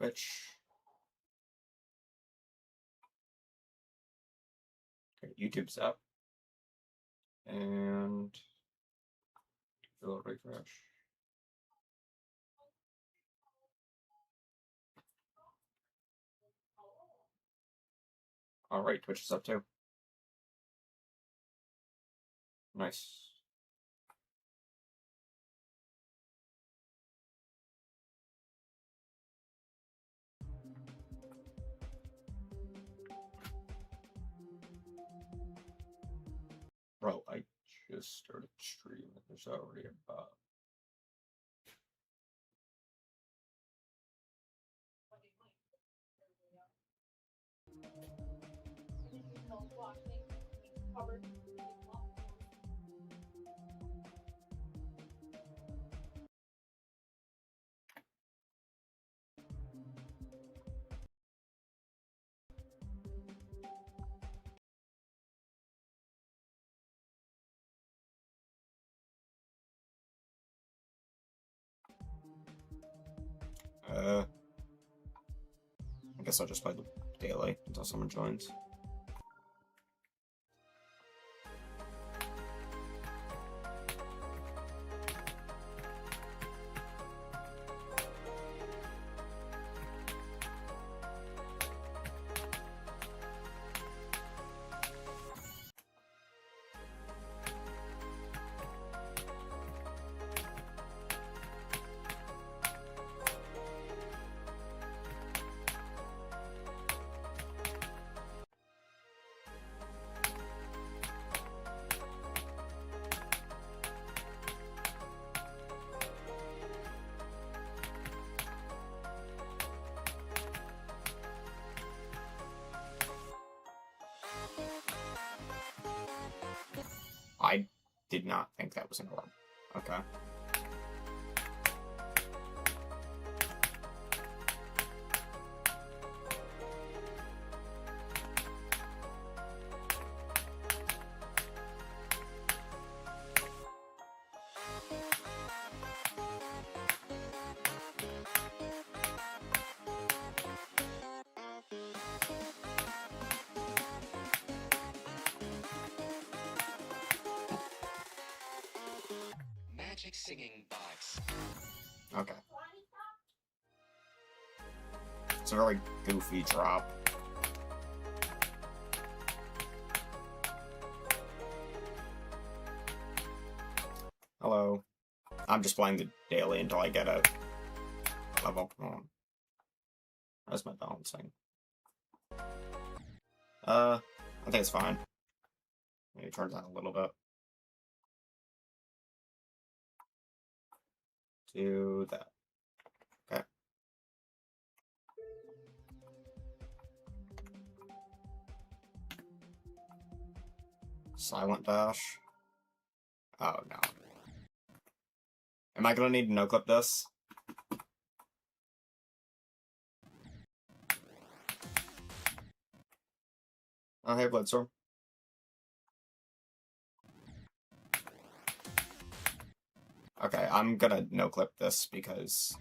Twitch. Okay, YouTube's up. And do a little refresh. Alright, Twitch is up too. Nice. Bro, I just started streaming. There's already a bot. I guess I'll just play the daily until someone joins. I did not think that was an orb. Okay. Singing box. Okay. It's a very goofy drop. Hello. I'm just playing the daily until I get a level. How's my balancing? I think it's fine. Maybe turn down a little bit. Do that. Okay. Silent dash. Oh no. Am I gonna need to no-clip this? Oh, hey, Bloodstorm. Okay, I'm gonna no-clip this because...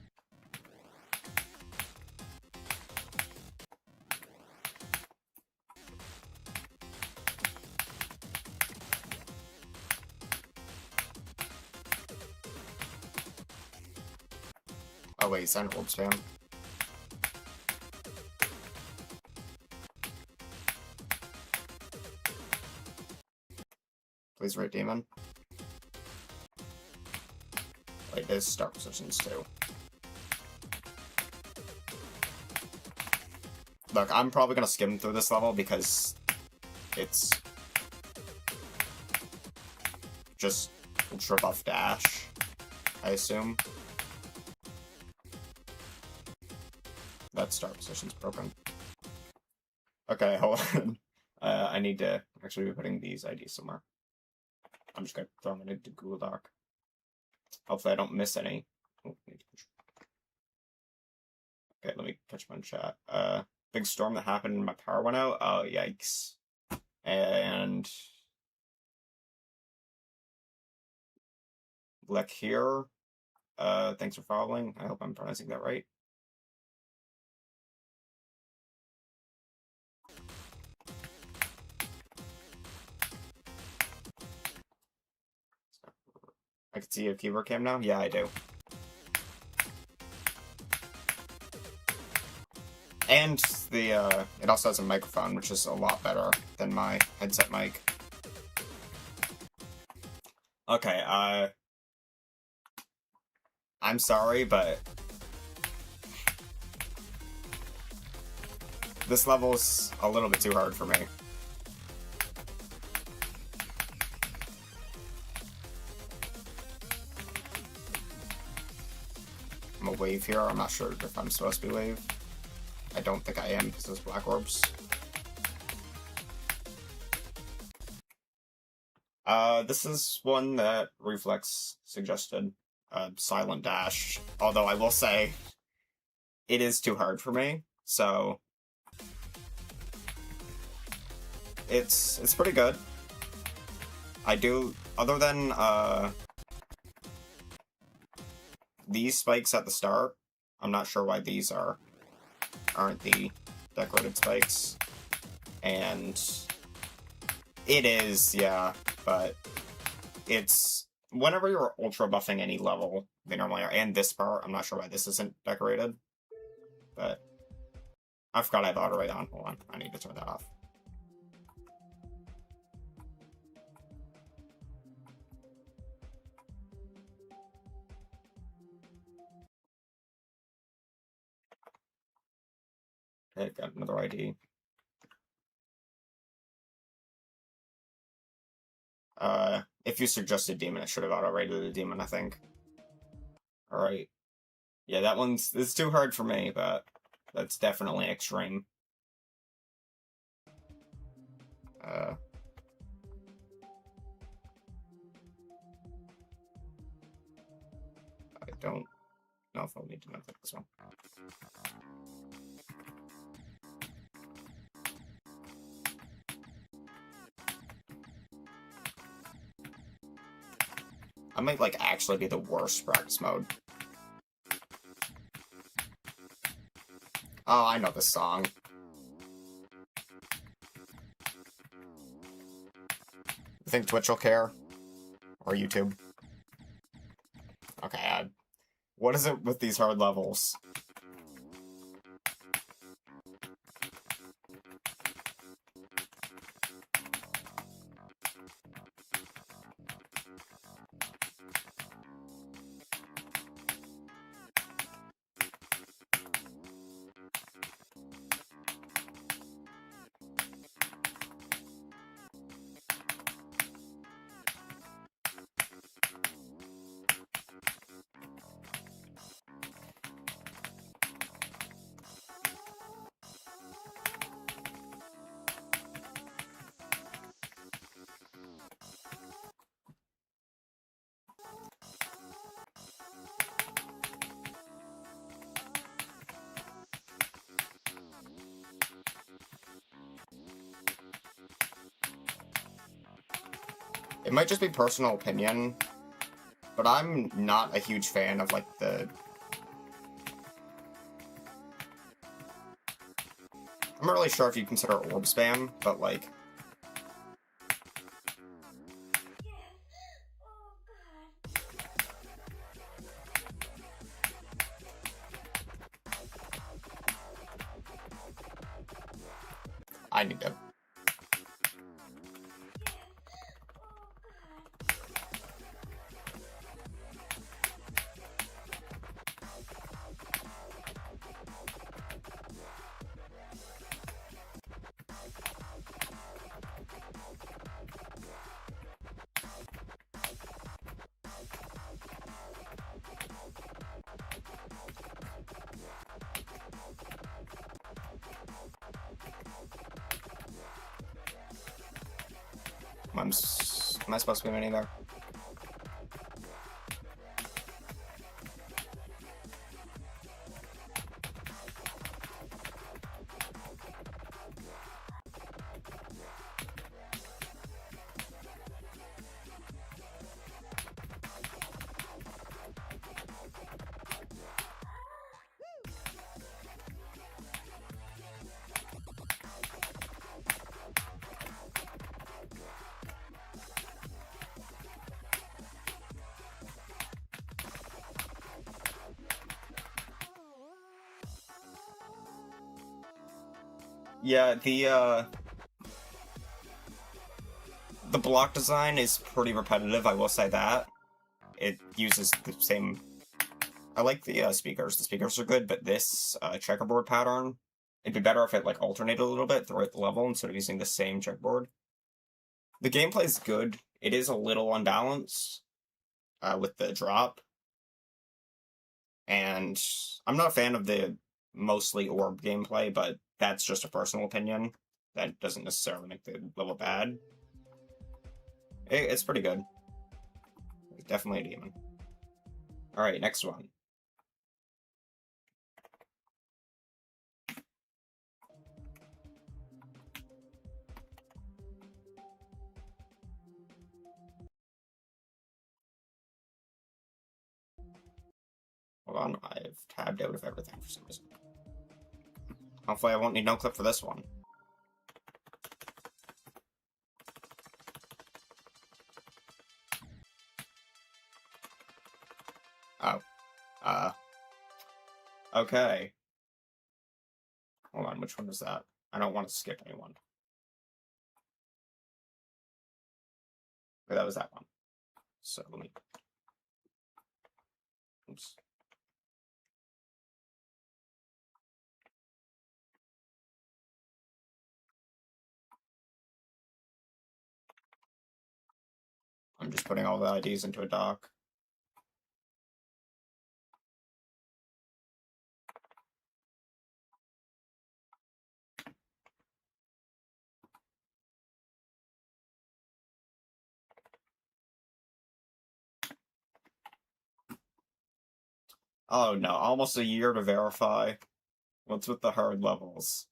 Oh wait, send orb spam. Please rate demon. Wait, there's start positions too. Look, I'm probably gonna skim through this level because it's just ultra buff dash, I assume. That start position's broken. Okay, hold on. I need to actually be putting these IDs somewhere. I'm just gonna throw them into Google Doc. Hopefully I don't miss any. Oh, okay, let me catch my chat. Big storm that happened and my power went out. Oh, yikes. And... Lek here. Thanks for following. I hope I'm pronouncing that right. can see a keyboard cam now? Yeah, I do. And the, it also has a microphone, which is a lot better than my headset mic. Okay, I'm sorry, but this level's a little bit too hard for me. I'm a wave here. I'm not sure if I'm supposed to be wave. I don't think I am because there's black orbs. This is one that Reflex suggested. Silent dash. Although I will say, it is too hard for me, so it's pretty good. I do, other than these spikes at the start, I'm not sure why these aren't the decorated spikes. And it is, yeah, but it's whenever you're ultra buffing any level, they normally are. And this part, I'm not sure why this isn't decorated, but I forgot I have auto rate on. Hold on, I need to turn that off. Okay, got another ID. If you suggested demon, it should have auto-rated a demon, I think. Alright. Yeah, that it's too hard for me, but that's definitely extreme. I don't know if I'll need to know this one. I might, like, actually be the worst practice mode. Oh, I know this song. You think Twitch will care? Or YouTube? Okay, what is it with these hard levels? It might just be personal opinion, but I'm not a huge fan of, like, I'm not really sure if you consider orb spam, but, like... I need to... Am I supposed to be winning there? Yeah, the block design is pretty repetitive, I will say that. It uses the same... I like the speakers. The speakers are good, but this checkerboard pattern, it'd be better if it like alternated a little bit throughout the level instead of using the same checkerboard. The gameplay is good. It is a little unbalanced with the drop. And I'm not a fan of the mostly orb gameplay, but that's just a personal opinion. That doesn't necessarily make the level bad. It's pretty good. Definitely a demon. Alright, next one. Hold on, I've tabbed out of everything for some reason. Hopefully I won't need no clip for this one. Oh. Okay. Hold on, which one is that? I don't want to skip anyone. Okay, that was that one. So let me... Oops. I'm just putting all the IDs into a doc. Oh no, almost a year to verify. What's with the hard levels?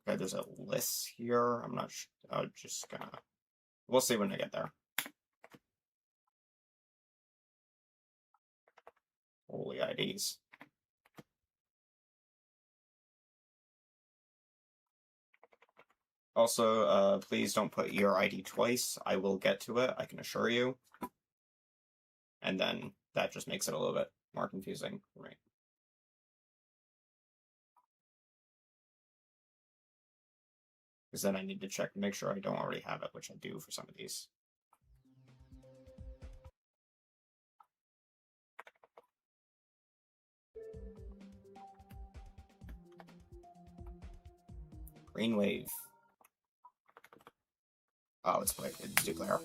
Okay, there's a list here. I'm not sure. I'm just gonna... We'll see when I get there. Holy IDs. Also, please don't put your ID twice. I will get to it, I can assure you. And then that just makes it a little bit more confusing for me. Because then I need to check to make sure I don't already have it, which I do for some of these. Green wave. Oh, it's too clear.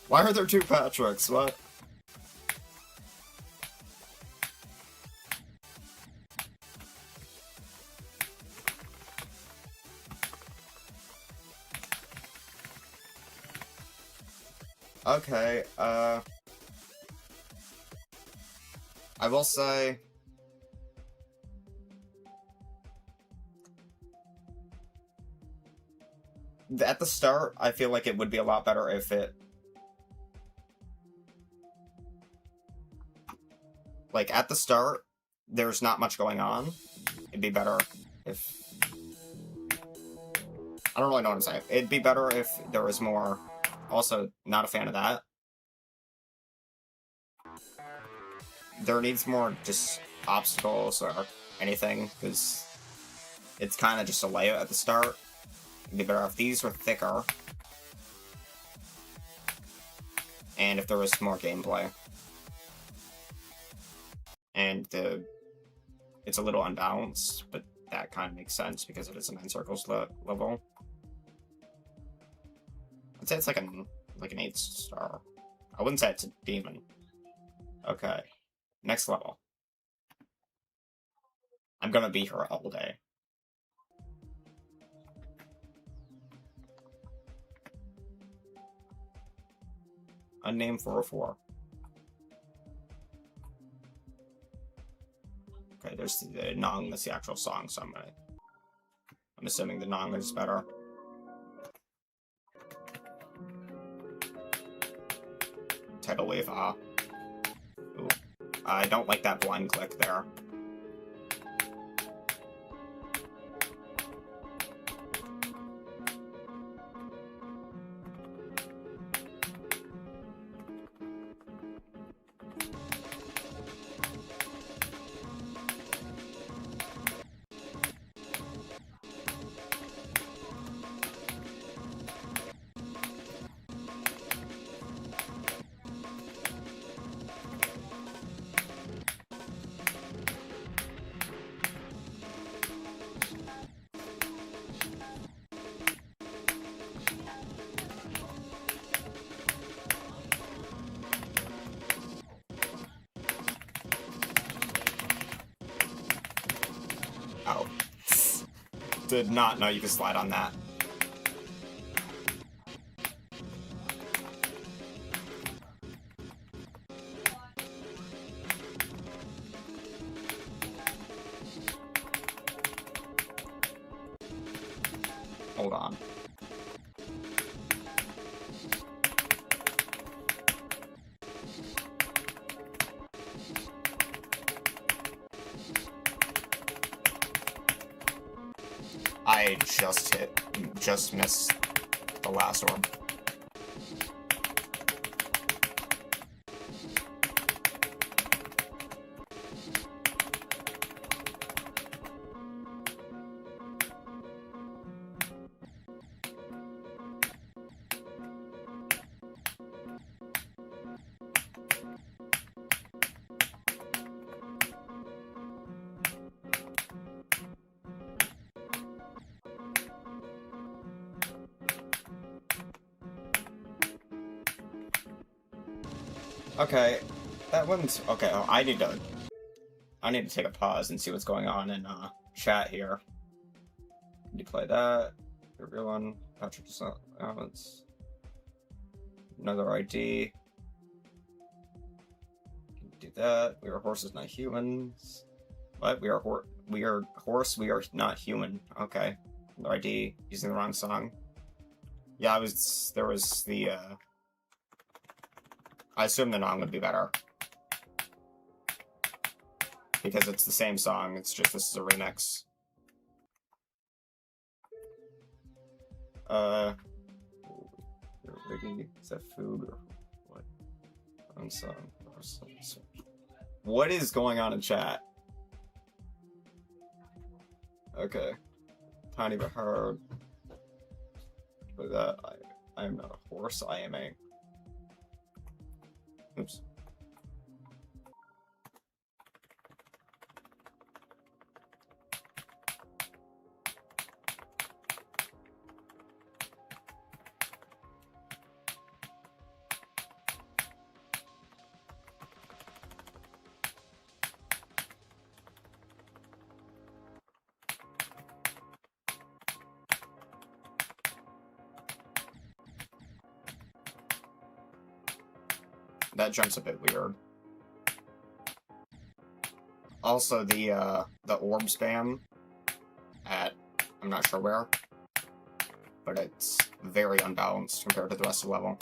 Why are there two Patricks? What? Okay, I will say... At the start, I feel like it would be a lot better if it... Like, at the start, there's not much going on. It'd be better if... I don't really know what I'm saying. It'd be better if there was more... Also, not a fan of that. There needs more just obstacles or anything, because it's kind of just a layout at the start. It'd be better if these were thicker. And if there was more gameplay. And it's a little unbalanced, but that kind of makes sense because it is a 9 circles level. I'd say it's like an 8-star. I wouldn't say it's a demon. Okay. Next level. I'm gonna be here all day. Unnamed 404. Okay, there's the Nong, that's the actual song, so I'm assuming the Nong is better. Tidal wave, Ooh. I don't like that blind click there. Oh. Did not know you could slide on that. Hold on. I just missed the last orb. Okay, that one's okay. Oh, I need to take a pause and see what's going on in chat here. Need to play that. The real one. Patrick elements. Another ID. Do that. We are horses, not humans. What? We are horse. We are not human. Okay. Another ID. Using the wrong song. Yeah, there was the. I assume the Nong would be better. Because it's the same song, it's just this is a remix. Is that food or what? Unsung. What is going on in chat? Okay. Tiny but hard. But that I am not a horse, I am a. Oops. That jump's a bit weird. Also, the orb spam at I'm not sure where, but it's very unbalanced compared to the rest of the level.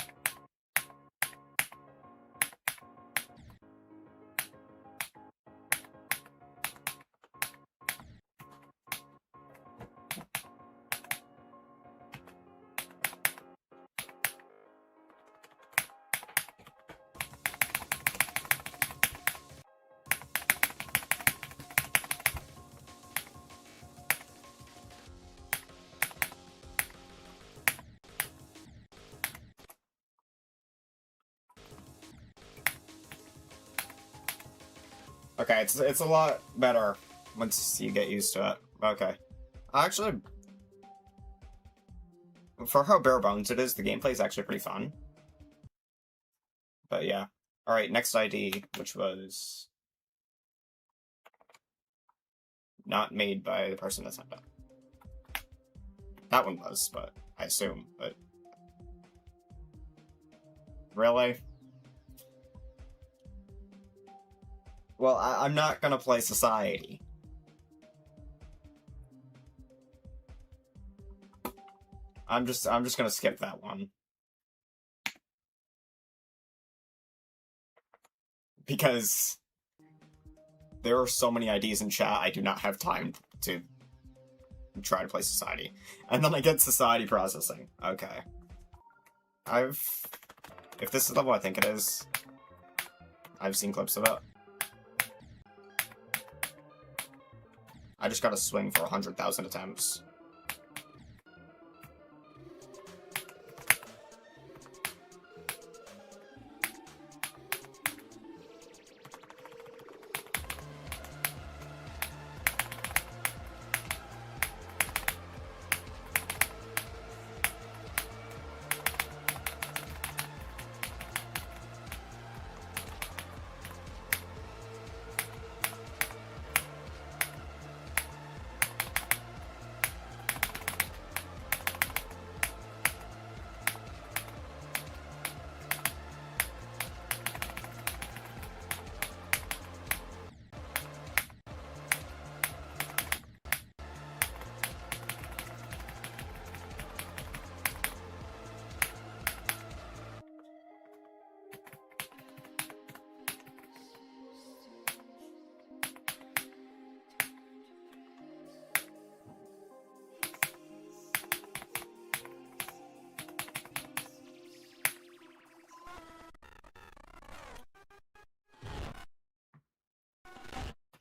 Okay, it's a lot better once you get used to it. Okay. Actually, for how bare bones it is, the gameplay is actually pretty fun. But yeah. Alright, next ID, which was not made by the person that sent it. That one was, but I assume, but... Really? Well, I'm not gonna play Society. I'm just gonna skip that one. Because there are so many IDs in chat, I do not have time to try to play Society. And then I get Society processing. Okay. If this is the level I think it is, I've seen clips of it. I just gotta swing for 100,000 attempts.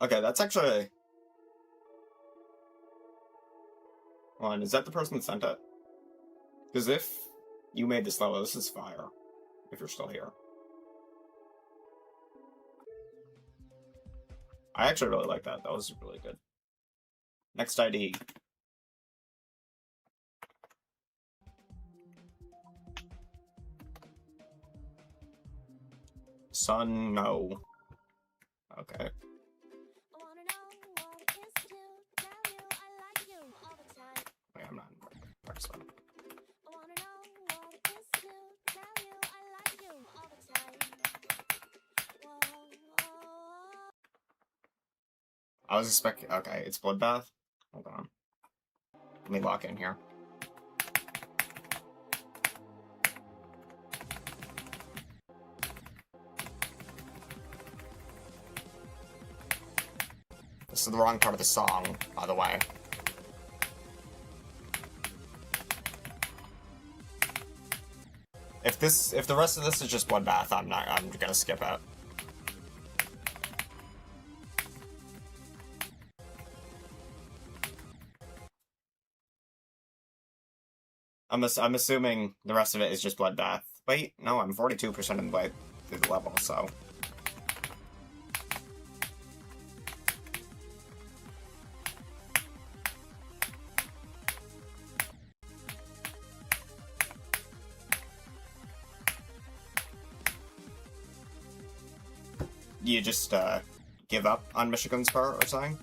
Okay, that's actually... Hold on, is that the person that sent it? Because if you made this level, this is fire. If you're still here. I actually really like that. That was really good. Next ID. Sun, no. Okay. Wait, I'm not in press that. I was expecting... Okay, it's Bloodbath. Hold on. Let me lock in here. This is the wrong part of the song, by the way. If the rest of this is just Bloodbath, I'm gonna skip it. I'm assuming the rest of it is just Bloodbath. Wait, no, I'm 42% in the way through the level, so... You just, give up on Michigan's part or something?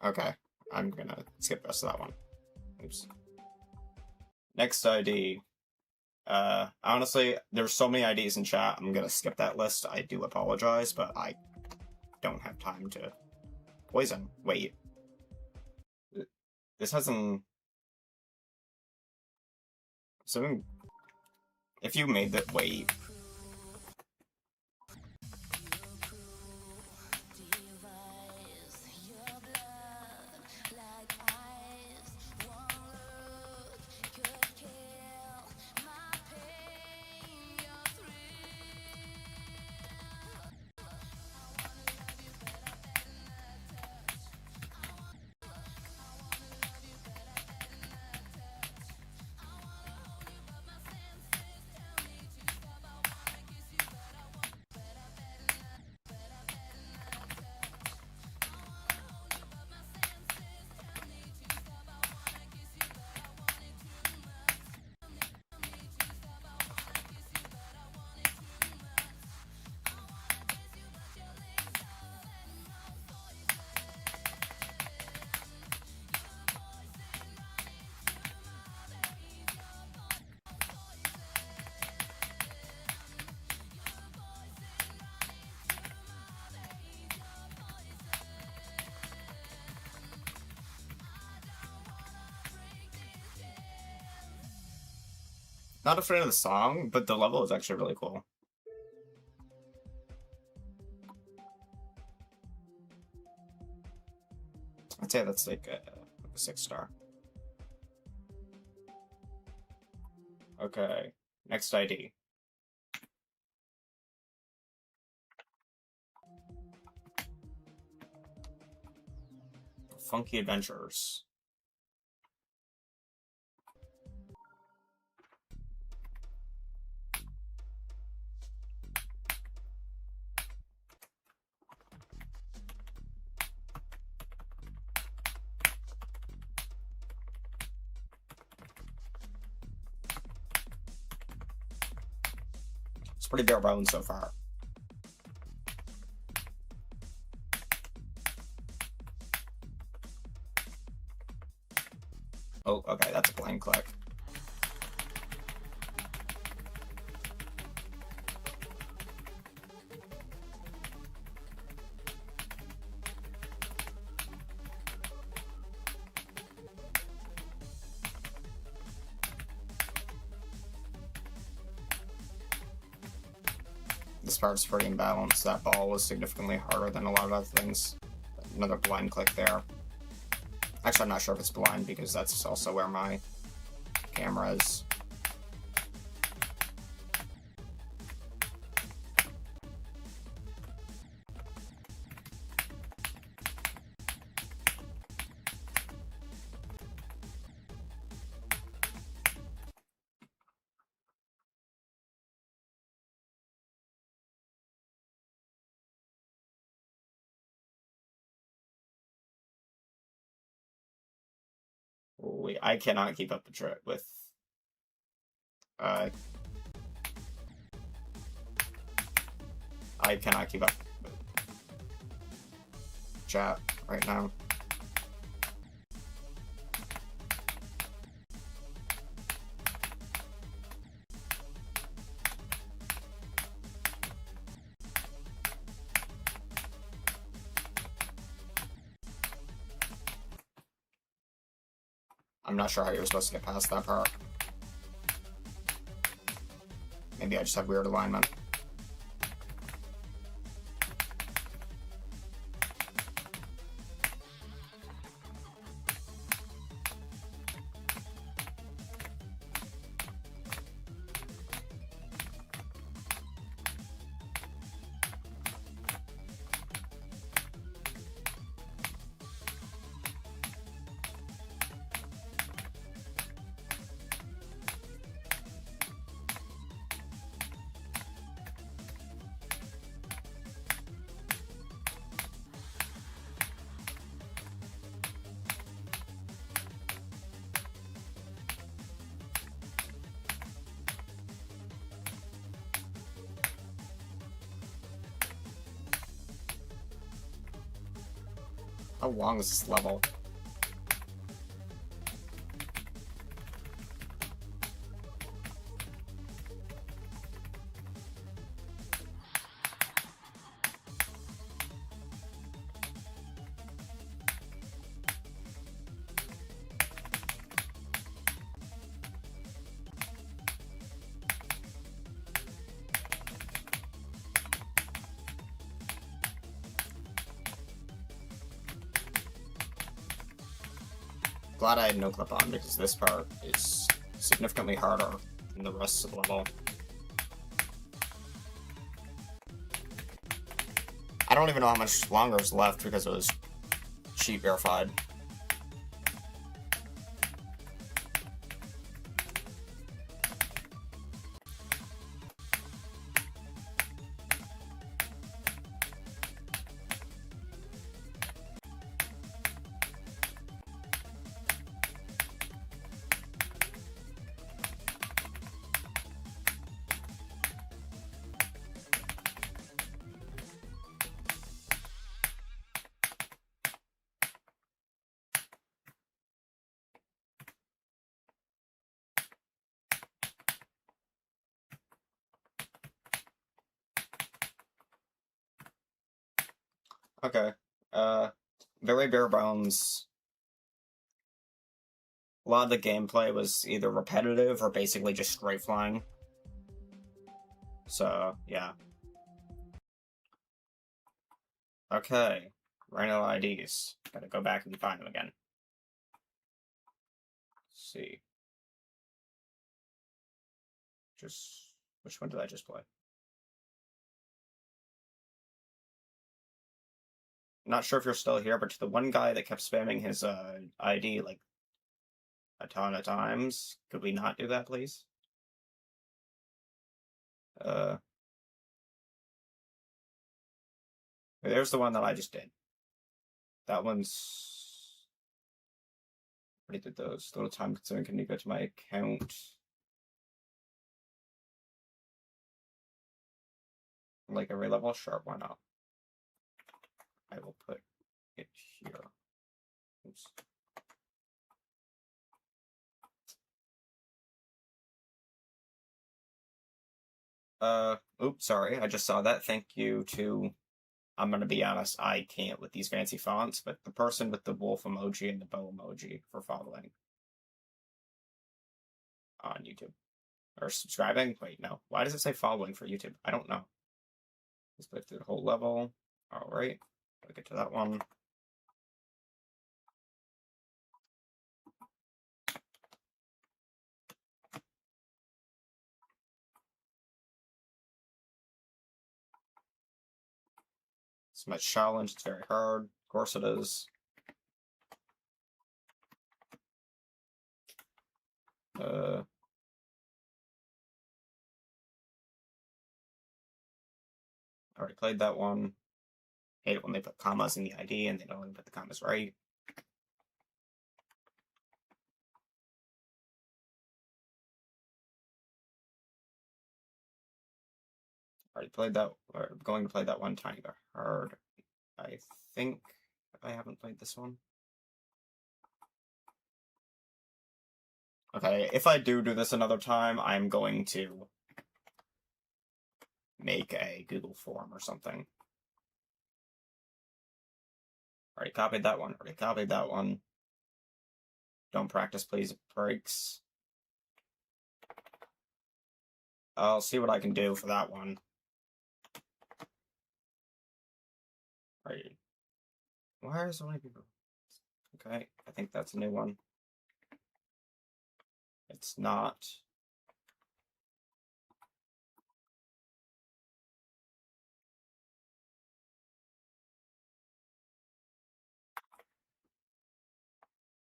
Okay, I'm gonna skip the rest of that one. Oops. Next ID. Honestly, there's so many IDs in chat, I'm gonna skip that list. I do apologize, but I don't have time to... Poison. Wait. This hasn't... Something... If you made that... Wait. Not a fan of the song, but the level is actually really cool. I'd say that's like a 6-star. Okay, next ID. Funky Adventures. It's pretty bare bones so far. Oh, okay, that's a blind click. This part's pretty imbalanced. That ball was significantly harder than a lot of other things. Another blind click there. Actually, I'm not sure if it's blind because that's also where my camera is. Wait, I cannot keep up the trip with I cannot keep up with chat right now. I'm not sure how you were supposed to get past that part. Maybe I just have weird alignment. How long is this level? Glad I had no clip on because this part is significantly harder than the rest of the level. I don't even know how much longer is left because it was cheat verified. Okay. Very bare bones A lot of the gameplay was either repetitive or basically just straight flying. So, yeah. Okay. Rhino IDs. Gotta go back and find them again. Let's see. Which one did I just play? I'm not sure if you're still here, but to the one guy that kept spamming his ID like a ton of times, could we not do that, please? There's the one that I just did. That one's already did those. A little time consuming. Can you go to my account? Like every level? Sure, why not? I will put it here. Oops. Oops, sorry, I just saw that. Thank you to, I'm gonna be honest, I can't with these fancy fonts, but the person with the wolf emoji and the bow emoji for following on YouTube. Or subscribing? Wait, no. Why does it say following for YouTube? I don't know. Let's play through the whole level. Alright, gotta get to that one. It's my challenge, it's very hard. Of course it is. Already played that one. Hate it when they put commas in the ID and they don't even put the commas right. Already played that, or going to play that one tiny bit hard. I think I haven't played this one. Okay, if I do this another time, I'm going to make a Google form or something. Already copied that one, already copied that one. Don't practice, please, it breaks. I'll see what I can do for that one. Alright. Why are so many people? Okay, I think that's a new one. It's not.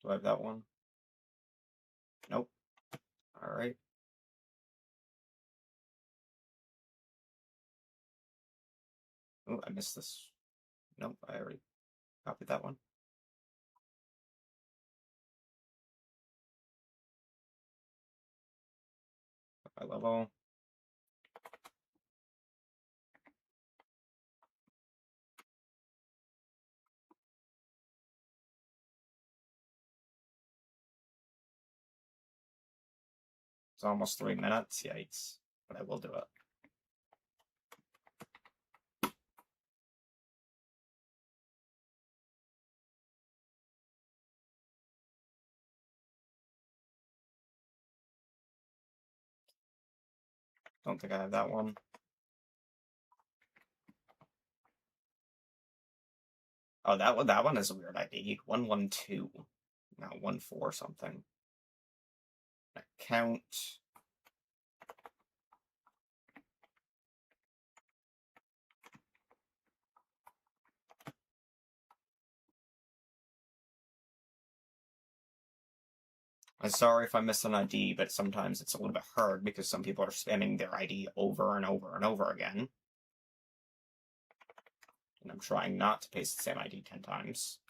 Do I have that one? Nope. Alright. Oh, I missed this. Nope, I already copied that one. By level. It's almost 3 minutes. Yikes. But I will do it. Don't think I have that one. Oh, that one is a weird ID. 112. Not 14 something. Account. I'm sorry if I missed an ID, but sometimes it's a little bit hard because some people are spamming their ID over and over and over again. And I'm trying not to paste the same ID 10 times.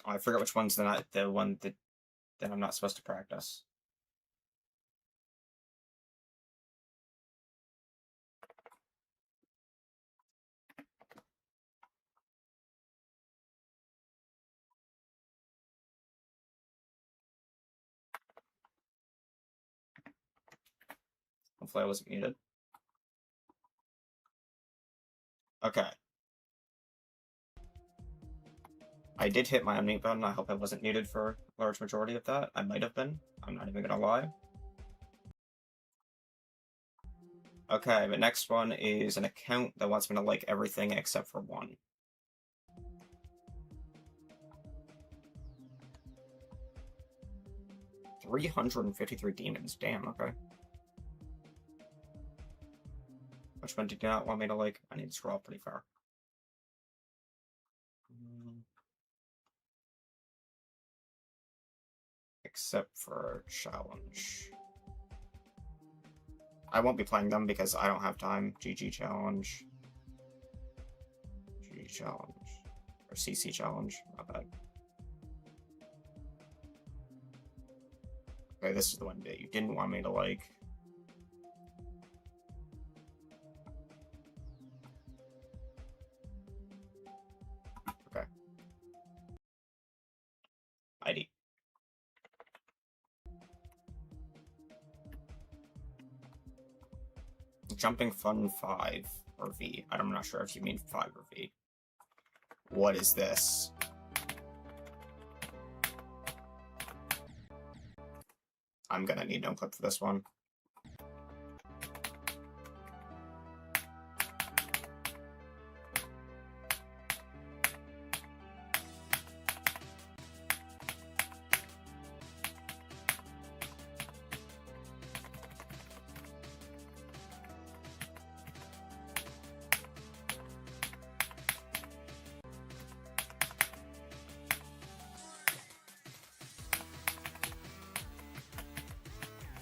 Oh, I forget which one's the one that then I'm not supposed to practice. Hopefully I wasn't muted. Okay. I did hit my unmute button. I hope I wasn't muted for a large majority of that. I might have been. I'm not even gonna lie. Okay, the next one is an account that wants me to like everything except for one. $353 demons. Damn, okay. Which one did you not want me to like? I need to scroll up pretty far. Except for challenge. I won't be playing them because I don't have time. GG challenge. GG challenge. Or CC challenge. Not bad. Okay, this is the one that you didn't want me to like. Okay. ID. Jumping Fun 5 or V. I'm not sure if you mean 5 or V. What is this? I'm gonna need no clip for this one.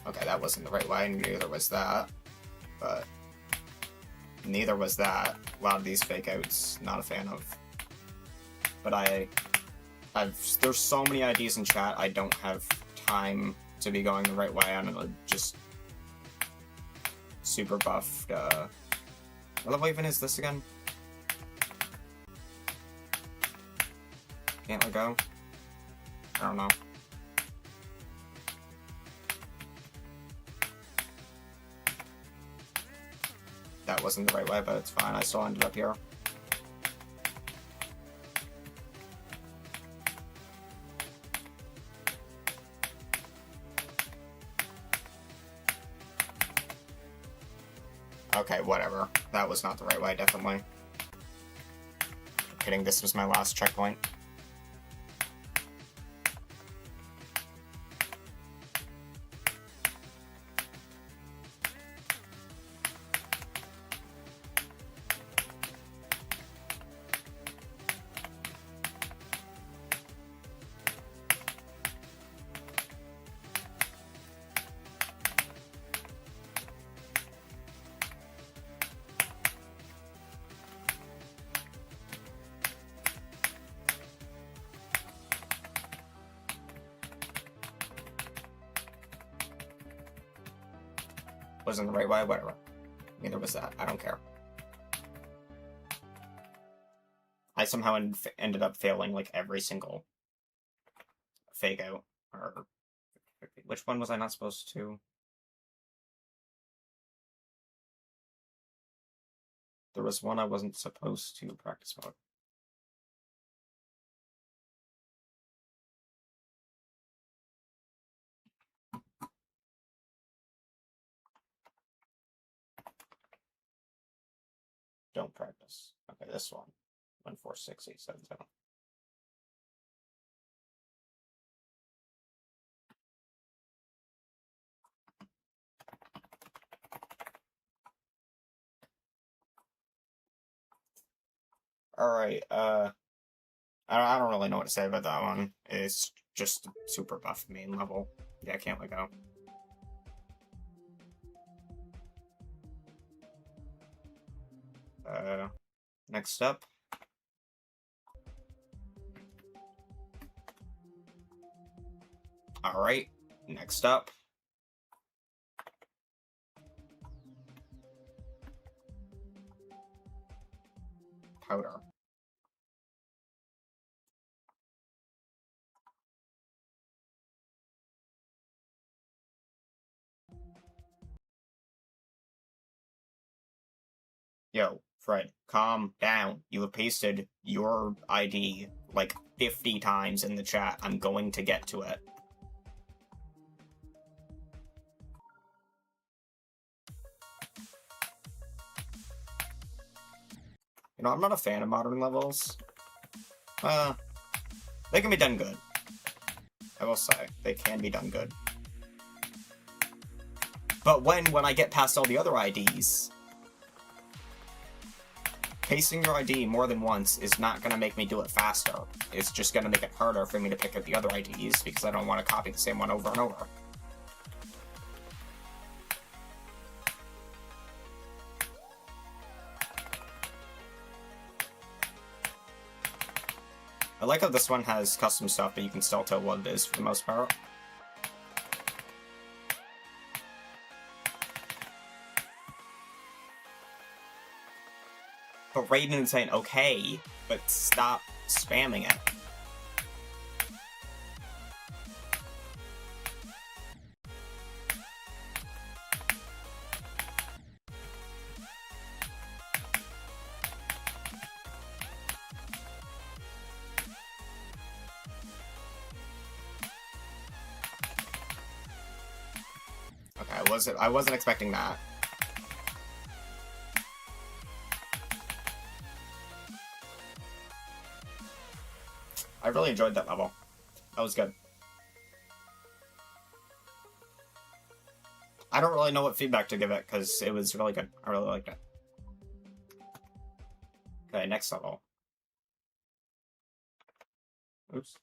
Okay, that wasn't the right way, neither was that. But neither was that. A lot of these fake outs, not a fan of. But there's so many ideas in chat, I don't have time to be going the right way. I'm just super buffed. What level even is this again? Can't let go? I don't know. That wasn't the right way, but it's fine. I still ended up here. Okay, whatever. That was not the right way, definitely. Kidding, this was my last checkpoint. Wasn't the right way, whatever. Neither was that. I don't care. I somehow ended up failing like every single fake out. Or which one was I not supposed to? There was one I wasn't supposed to practice mode. Don't practice. Okay, this one. 1, 4, 6, 8, 7, 7. Alright, I don't really know what to say about that one. It's just super buff main level. Yeah, I can't let go. Next up. Alright, next up. Powder. Yo, Fred, calm down. You have pasted your ID like 50 times in the chat. I'm going to get to it. You know, I'm not a fan of modern levels. They can be done good. I will say, they can be done good. But when I get past all the other IDs, pasting your ID more than once is not going to make me do it faster. It's just going to make it harder for me to pick up the other IDs because I don't want to copy the same one over and over. I like how this one has custom stuff, but you can still tell what it is for the most part. But Raiden is saying, okay, but stop spamming it. Okay, I wasn't expecting that. I really enjoyed that level. That was good. I don't really know what feedback to give it, because it was really good. I really liked it. Okay, next level. Oops.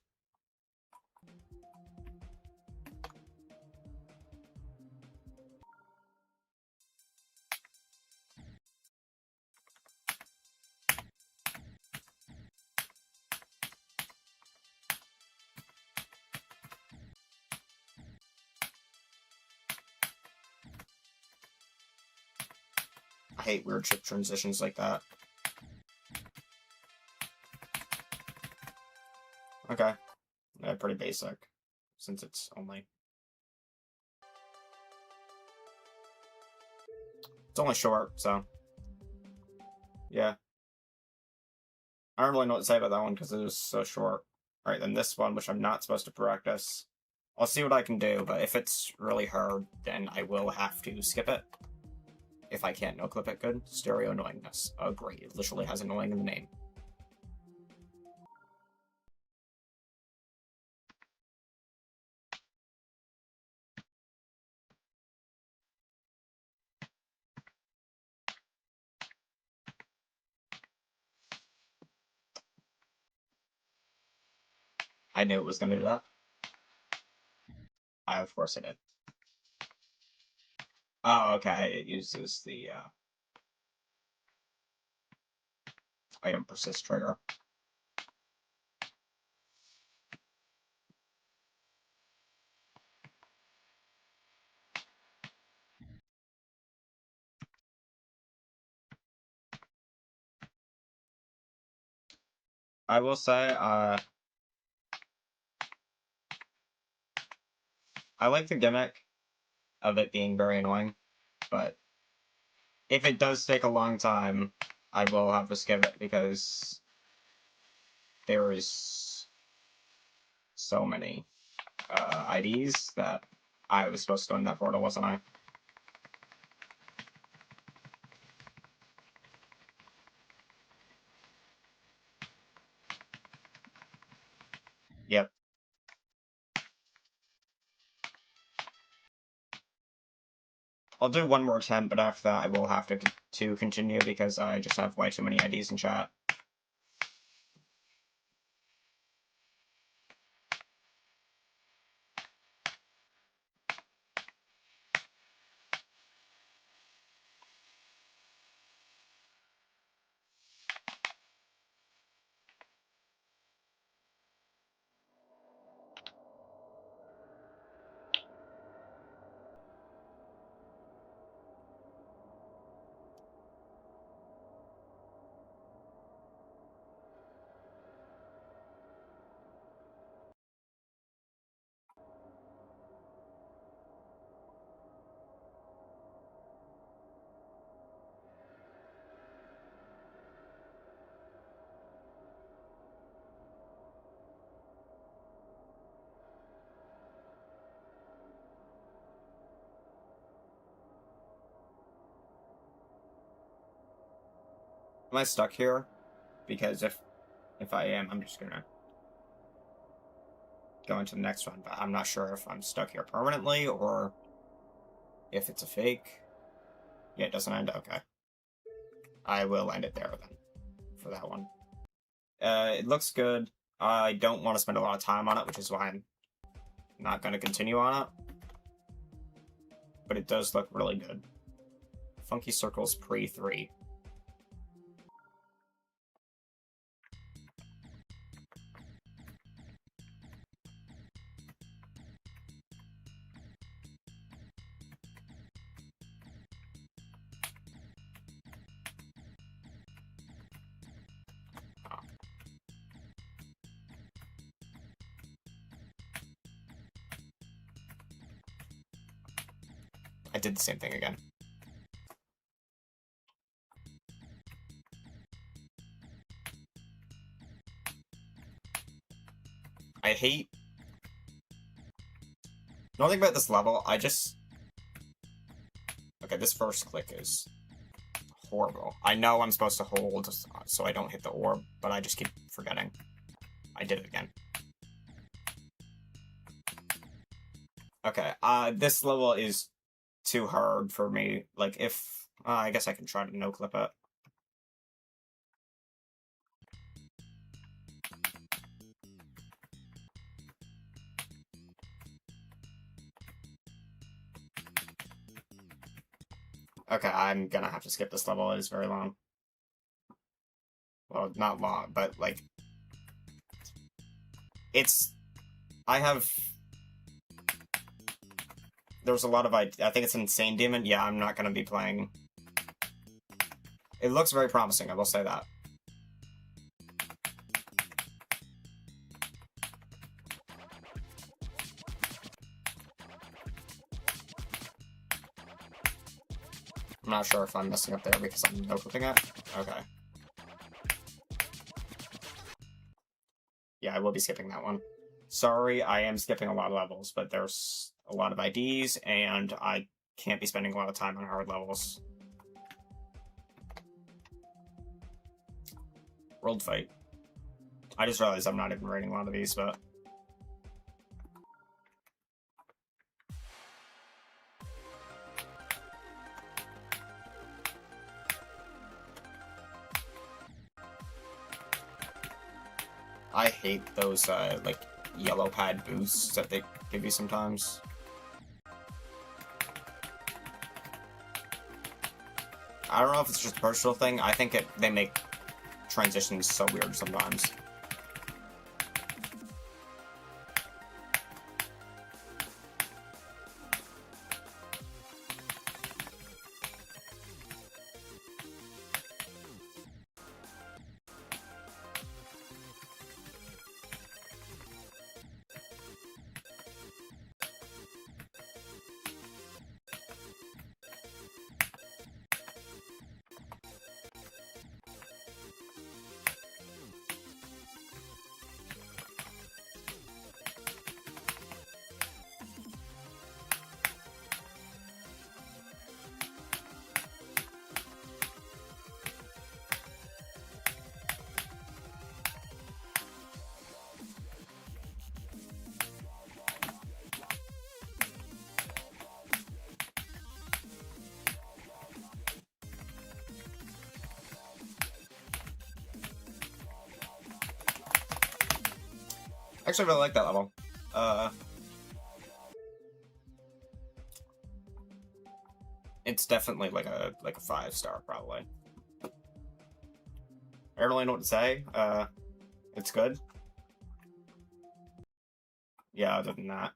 I hate weird chip transitions like that. Okay. Yeah, pretty basic, since it's only... It's only short, so... Yeah. I don't really know what to say about that one, because it was so short. Alright, then this one, which I'm not supposed to practice. I'll see what I can do, but if it's really hard, then I will have to skip it. If I can't no-clip it good. Stereo annoyingness. Oh great, it literally has annoying in the name. I knew it was gonna do that. Of course I did. Oh, okay, it uses the, item persist trigger. I will say, I like the gimmick of it being very annoying, but if it does take a long time, I will have to skip it because there is so many IDs that I was supposed to go in that portal, wasn't I? Yep. I'll do one more attempt, but after that I will have to continue because I just have way too many IDs in chat. Am I stuck here? Because if I am, I'm just gonna go into the next one, but I'm not sure if I'm stuck here permanently or if it's a fake. Yeah, it doesn't end. Okay. I will end it there then for that one. It looks good. I don't want to spend a lot of time on it, which is why I'm not going to continue on it. But it does look really good. Funky Circles pre-3. I did the same thing again. I hate... Nothing about this level, I just... Okay, this first click is horrible. I know I'm supposed to hold so I don't hit the orb, but I just keep forgetting. I did it again. Okay, this level is too hard for me. Like, if... I guess I can try to no-clip it. Okay, I'm gonna have to skip this level. It is very long. Well, not long, but, like... It's... I have... There's a lot of... I think it's Insane Demon. Yeah, I'm not gonna be playing... It looks very promising, I will say that. I'm not sure if I'm messing up there because I'm no-clipping it. Okay. Yeah, I will be skipping that one. Sorry, I am skipping a lot of levels, but there's a lot of IDs, and I can't be spending a lot of time on hard levels. World Fight. I just realized I'm not even rating a lot of these, but... I hate those, like, yellow pad boosts that they give you sometimes. I don't know if it's just a personal thing. I think they make transitions so weird sometimes. Actually, I really like that level. It's definitely like a 5-star, probably. I don't really know what to say. It's good. Yeah, other than that.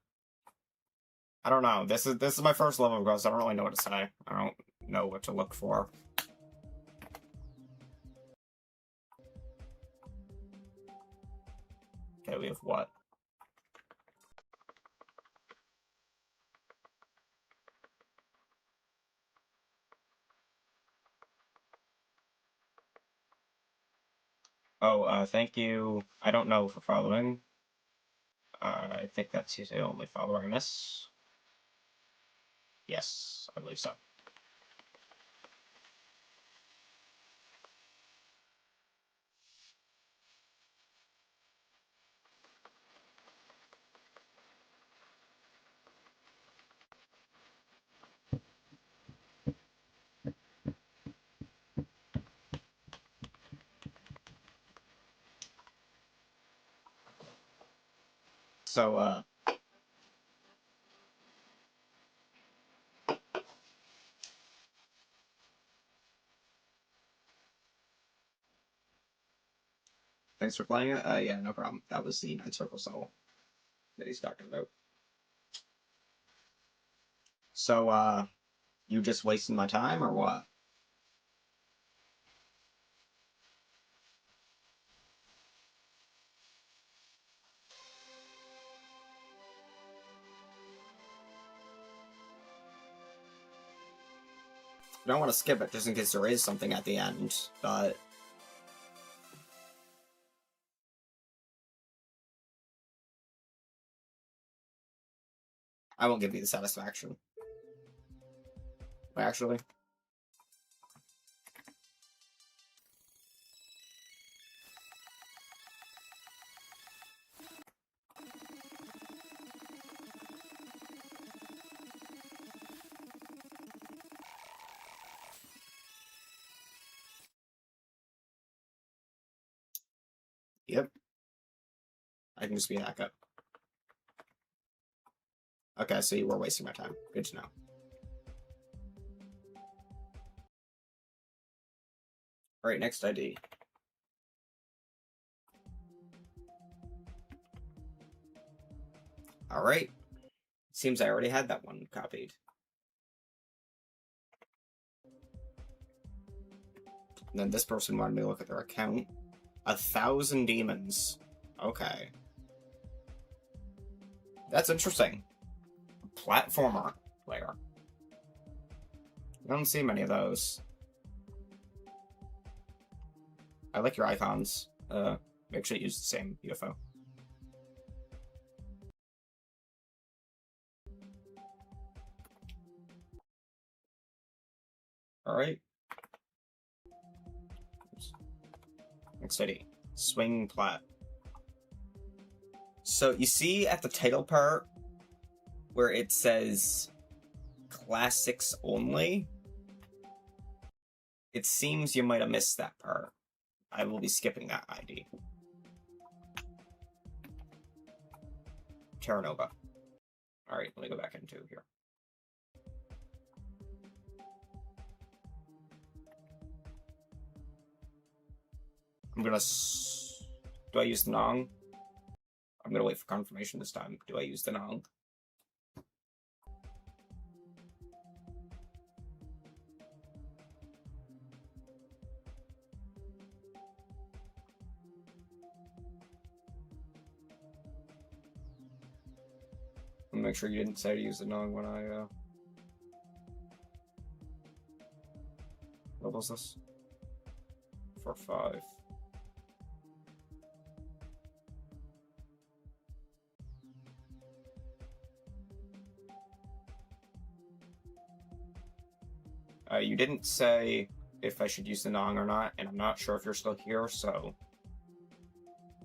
I don't know. This is my first level of Ghost. I don't really know what to say. I don't know what to look for. Okay, we have what? Oh, thank you. I don't know for following. I think that's the only follower I miss. Yes, I believe so. So, thanks for playing it. Yeah, no problem. That was the 9-circle cell that he's talking about. So, you just wasting my time, or what? I don't want to skip it, just in case there is something at the end, but... I won't give you the satisfaction. Actually. Yep. I can just be a hackup. Okay, so you were wasting my time. Good to know. Alright, next ID. Alright. Seems I already had that one copied. And then this person wanted me to look at their account. 1,000 demons. Okay. That's interesting. Platformer player. I don't see many of those. I like your icons. Make sure you use the same UFO. Alright. Next ID. Swing plat. So you see at the title part where it says classics only? It seems you might have missed that part. I will be skipping that ID. Terra Nova. Alright, let me go back into here. I'm gonna... Do I use the Nong? I'm gonna wait for confirmation this time. Do I use the Nong? Make sure you didn't say to use the Nong when I, What was this? 4-5. You didn't say if I should use the Nong or not, and I'm not sure if you're still here, so...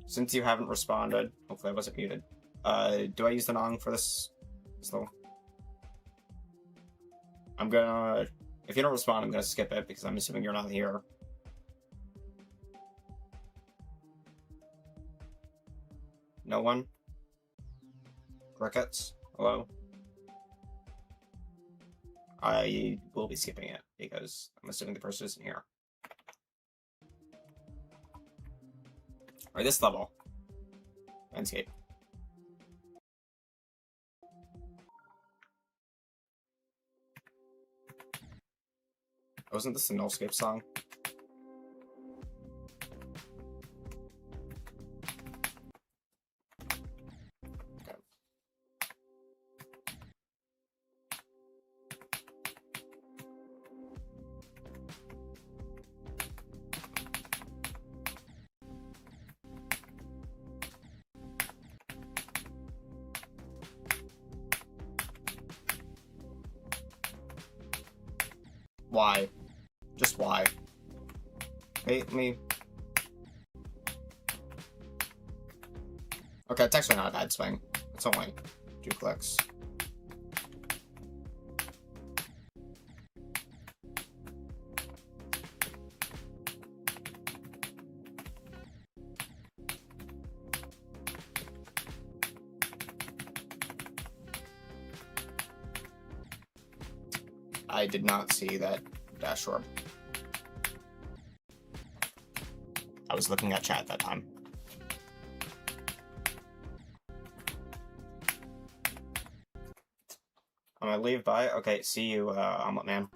Since you haven't responded, hopefully I wasn't muted, do I use the Nong for this level? I'm gonna... If you don't respond, I'm gonna skip it, because I'm assuming you're not here. No one? Crickets? Hello? I will be skipping it, because I'm assuming the person isn't here. Alright, this level. Landscape. Wasn't this a Nullscape song? Okay. Why? Just why? Hate me. Okay, it's actually not a bad swing. It's only 2 clicks. I did not see that dash orb. I was looking at chat that time. I'm gonna leave by. Okay, see you, Omelet Man.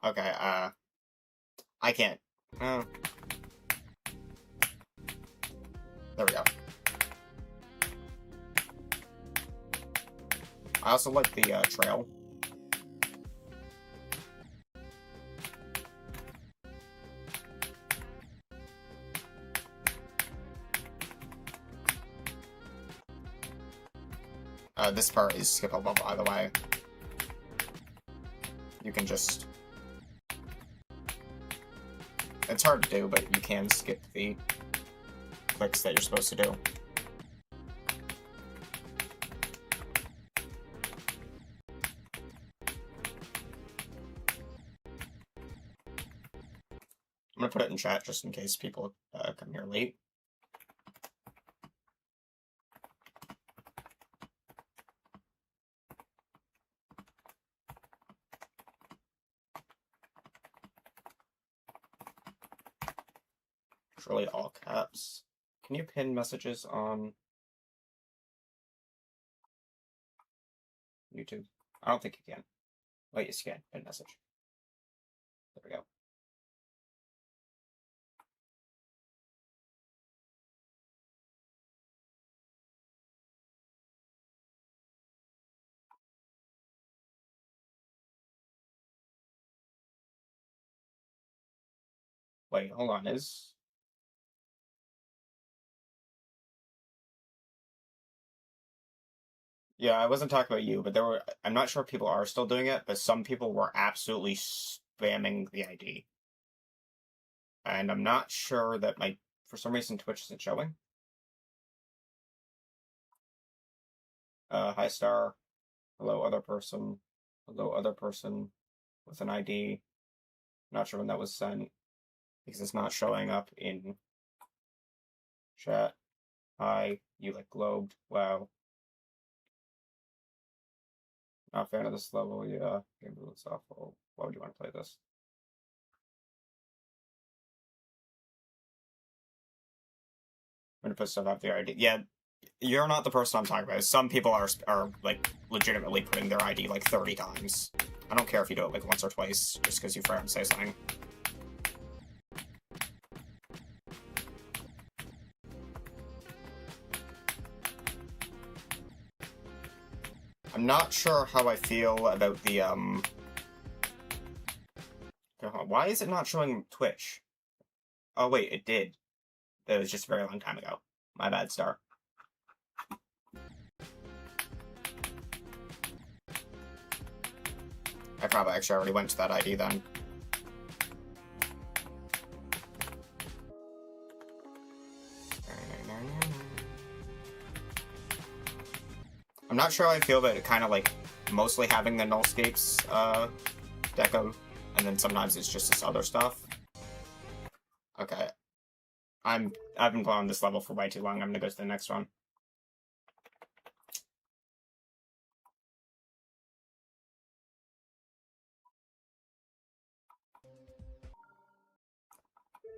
Okay, I can't. Oh. There we go. I also like the, trail. This part is skippable, by the way. You can just... It's hard to do, but you can skip the clicks that you're supposed to do. I'm gonna put it in chat just in case people come here late. Really all caps. Can you pin messages on YouTube? I don't think you can. Wait, yes, you can. Pin message. There we go. Wait, hold on. Yeah, I wasn't talking about you, but I'm not sure if people are still doing it, but some people were absolutely spamming the ID. And I'm not sure that for some reason Twitch isn't showing. Hi star. Hello other person. Hello other person with an ID. Not sure when that was sent because it's not showing up in chat. Hi, you like globed. Wow. Not a fan of this level, yeah. Game looks awful. Why would you want to play this? I'm gonna put stuff out there. Yeah, you're not the person I'm talking about. Some people are like legitimately putting their ID like 30 times. I don't care if you do it like once or twice, just because you forgot to say something. I'm not sure how I feel about the, why is it not showing Twitch? Oh, wait, it did. That was just a very long time ago. My bad, Star. I probably actually already went to that ID then. I'm not sure how I feel about it kind of like mostly having the nullscapes deco, and then sometimes it's just this other stuff. Okay. I've been playing this level for way too long. I'm gonna go to the next one.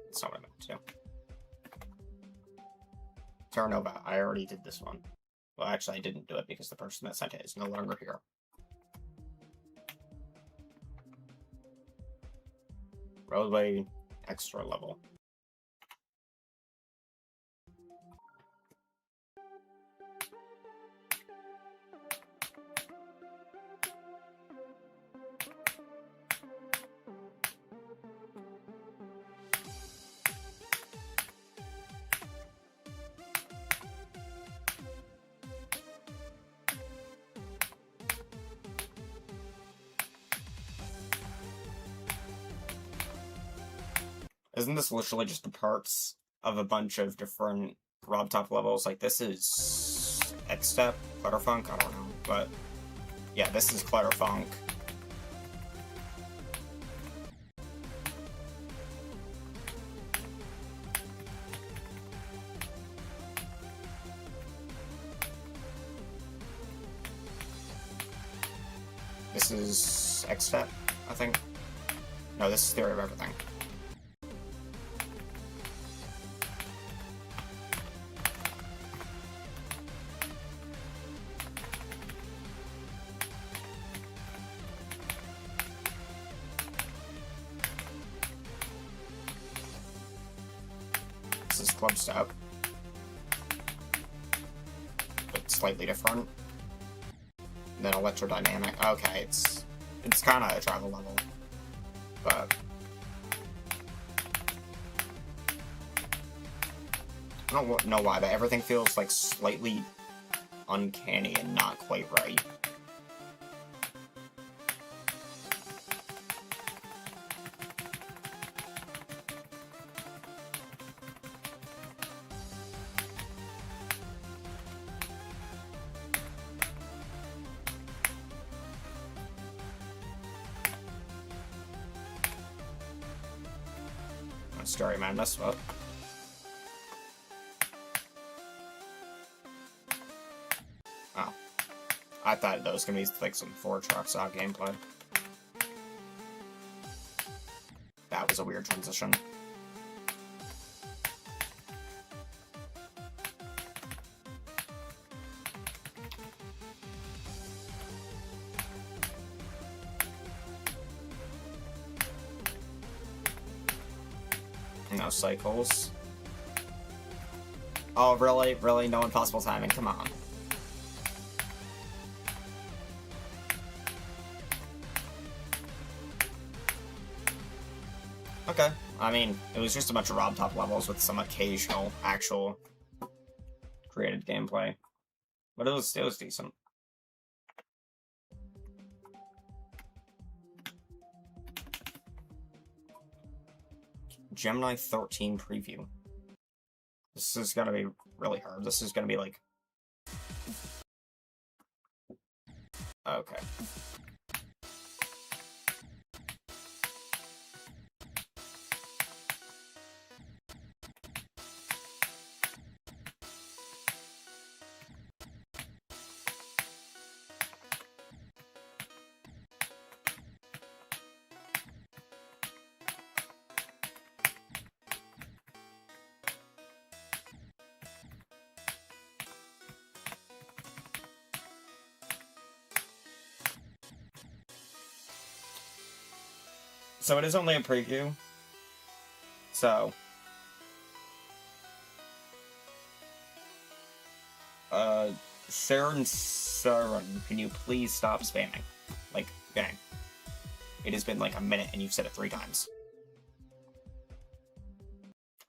That's not what I meant to do. Terra Nova, I already did this one. Well, actually, I didn't do it because the person that sent it is no longer here. Roadway extra level. Isn't this literally just the parts of a bunch of different Rob Top levels? Like, this is X-Step, Clutterfunk, I don't know, but yeah, this is Clutterfunk. This is XStat, I think. No, this is Theory of Everything. This is Club Step. But slightly different. And then Electrodynamic. Okay, it's kind of a travel level. But I don't know why, but everything feels like slightly uncanny and not quite right. Story man messed up. Oh. I thought that was gonna be like some Forge Rock Saw gameplay. That was a weird transition. No cycles. Oh, really? Really? No impossible timing? Come on. Okay. I mean, it was just a bunch of Rob Top levels with some occasional actual created gameplay. But it was decent. Gemini 13 preview. This is gonna be really hard. This is gonna be like... Okay. So it is only a preview. So... Saren, can you please stop spamming? Like, gang. It has been like a minute and you've said it 3 times.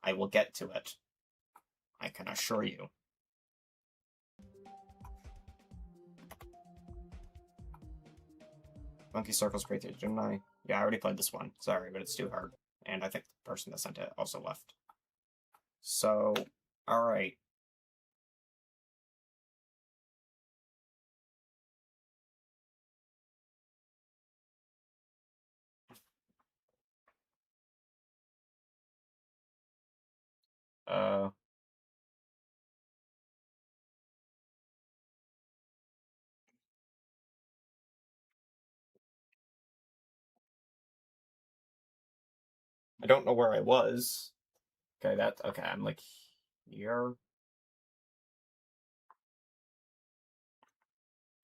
I will get to it. I can assure you. Monkey Circles Creative Gemini. Yeah, I already played this one. Sorry, but it's too hard. And I think the person that sent it also left. So, alright. I don't know where I was. Okay, okay, I'm like here.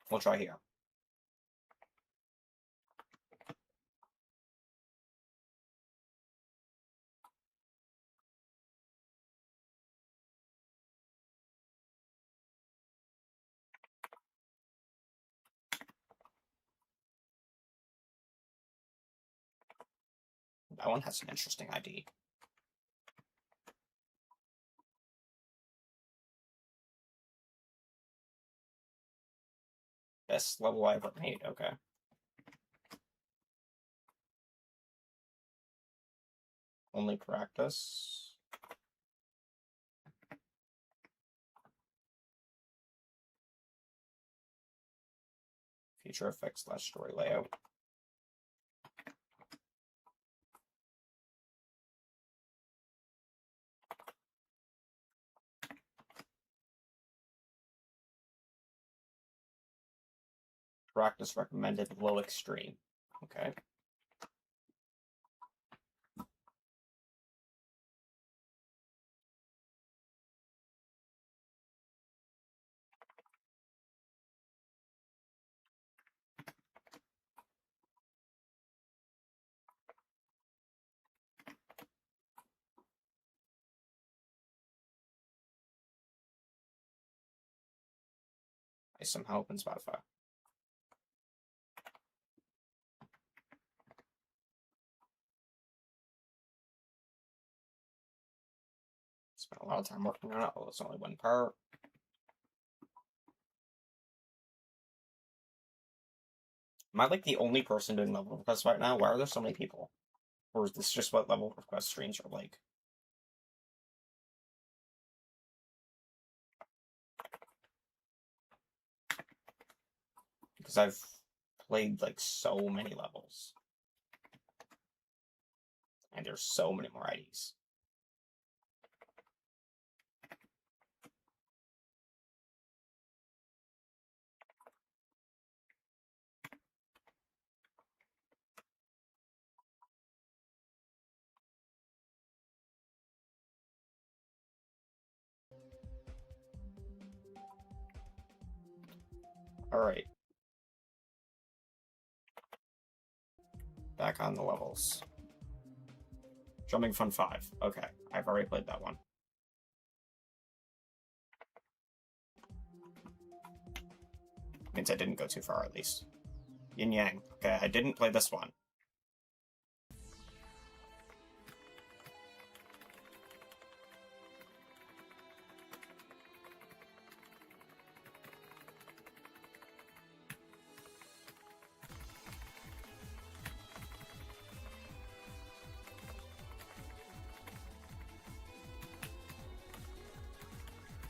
We'll try here. That one has an interesting ID. Best level I ever made, okay. Only practice. Feature effects / story layout. Practice recommended low extreme. Okay. I somehow open Spotify. Spent a lot of time working on it, although it's only one part. Am I like the only person doing level requests right now? Why are there so many people? Or is this just what level request streams are like? Because I've played like so many levels. And there's so many more IDs. Alright. Back on the levels. Jumping Fun 5. Okay, I've already played that one. Means I didn't go too far, at least. Yin Yang. Okay, I didn't play this one.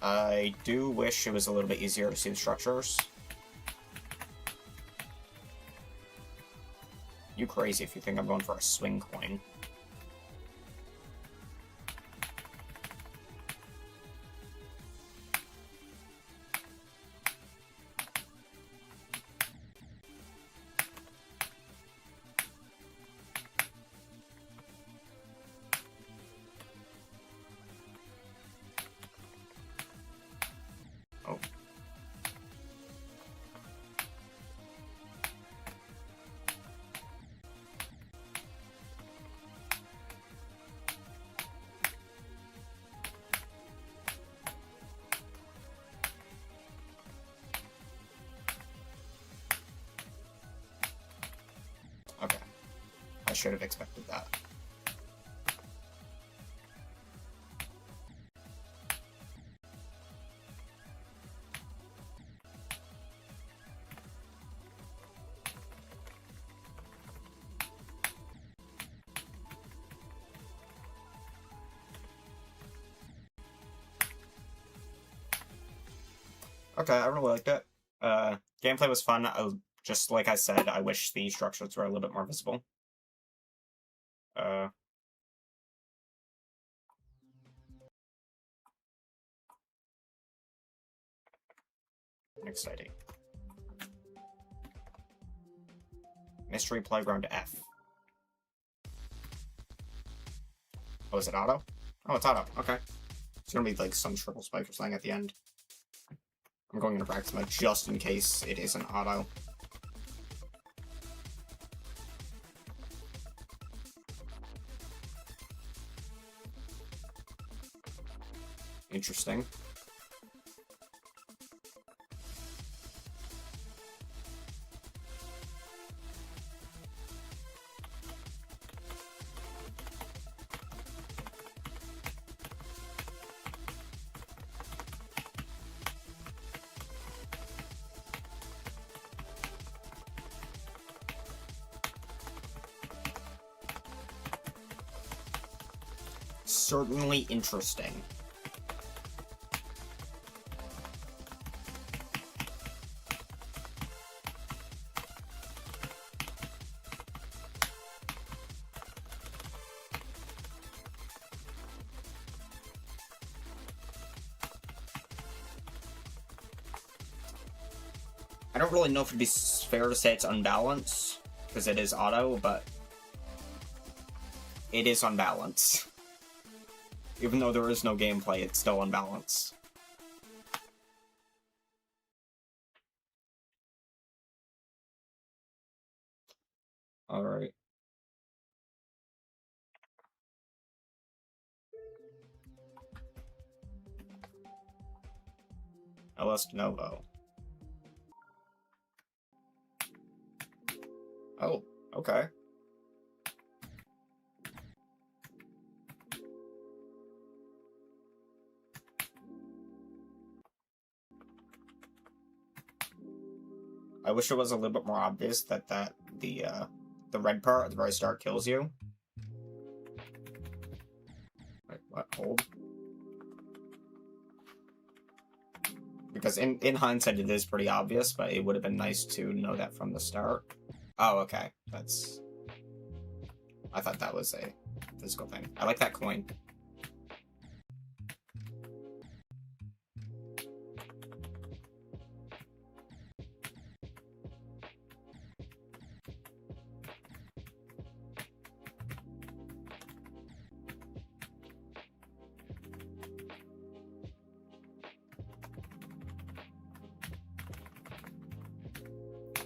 I do wish it was a little bit easier to see the structures. You crazy if you think I'm going for a swing coin. Oh. Okay. I should have expected that. Okay, I really liked it. Gameplay was fun. Just like I said, I wish the structures were a little bit more visible. Exciting. Mystery Playground F. Oh, is it auto? Oh, it's auto. Okay. It's gonna be like some triple spike or something at the end. I'm going into practice mode just in case it isn't auto. Interesting. Certainly interesting. I don't really know if it'd be fair to say it's unbalanced, because it is auto, but it is unbalanced. Even though there is no gameplay, it's still unbalanced. Alright. LS de novo. Oh, okay. I wish it was a little bit more obvious that the red part at the very start kills you. Wait, what? Hold. Because in hindsight it is pretty obvious, but it would have been nice to know that from the start. Oh, okay. I thought that was a physical thing. I like that coin.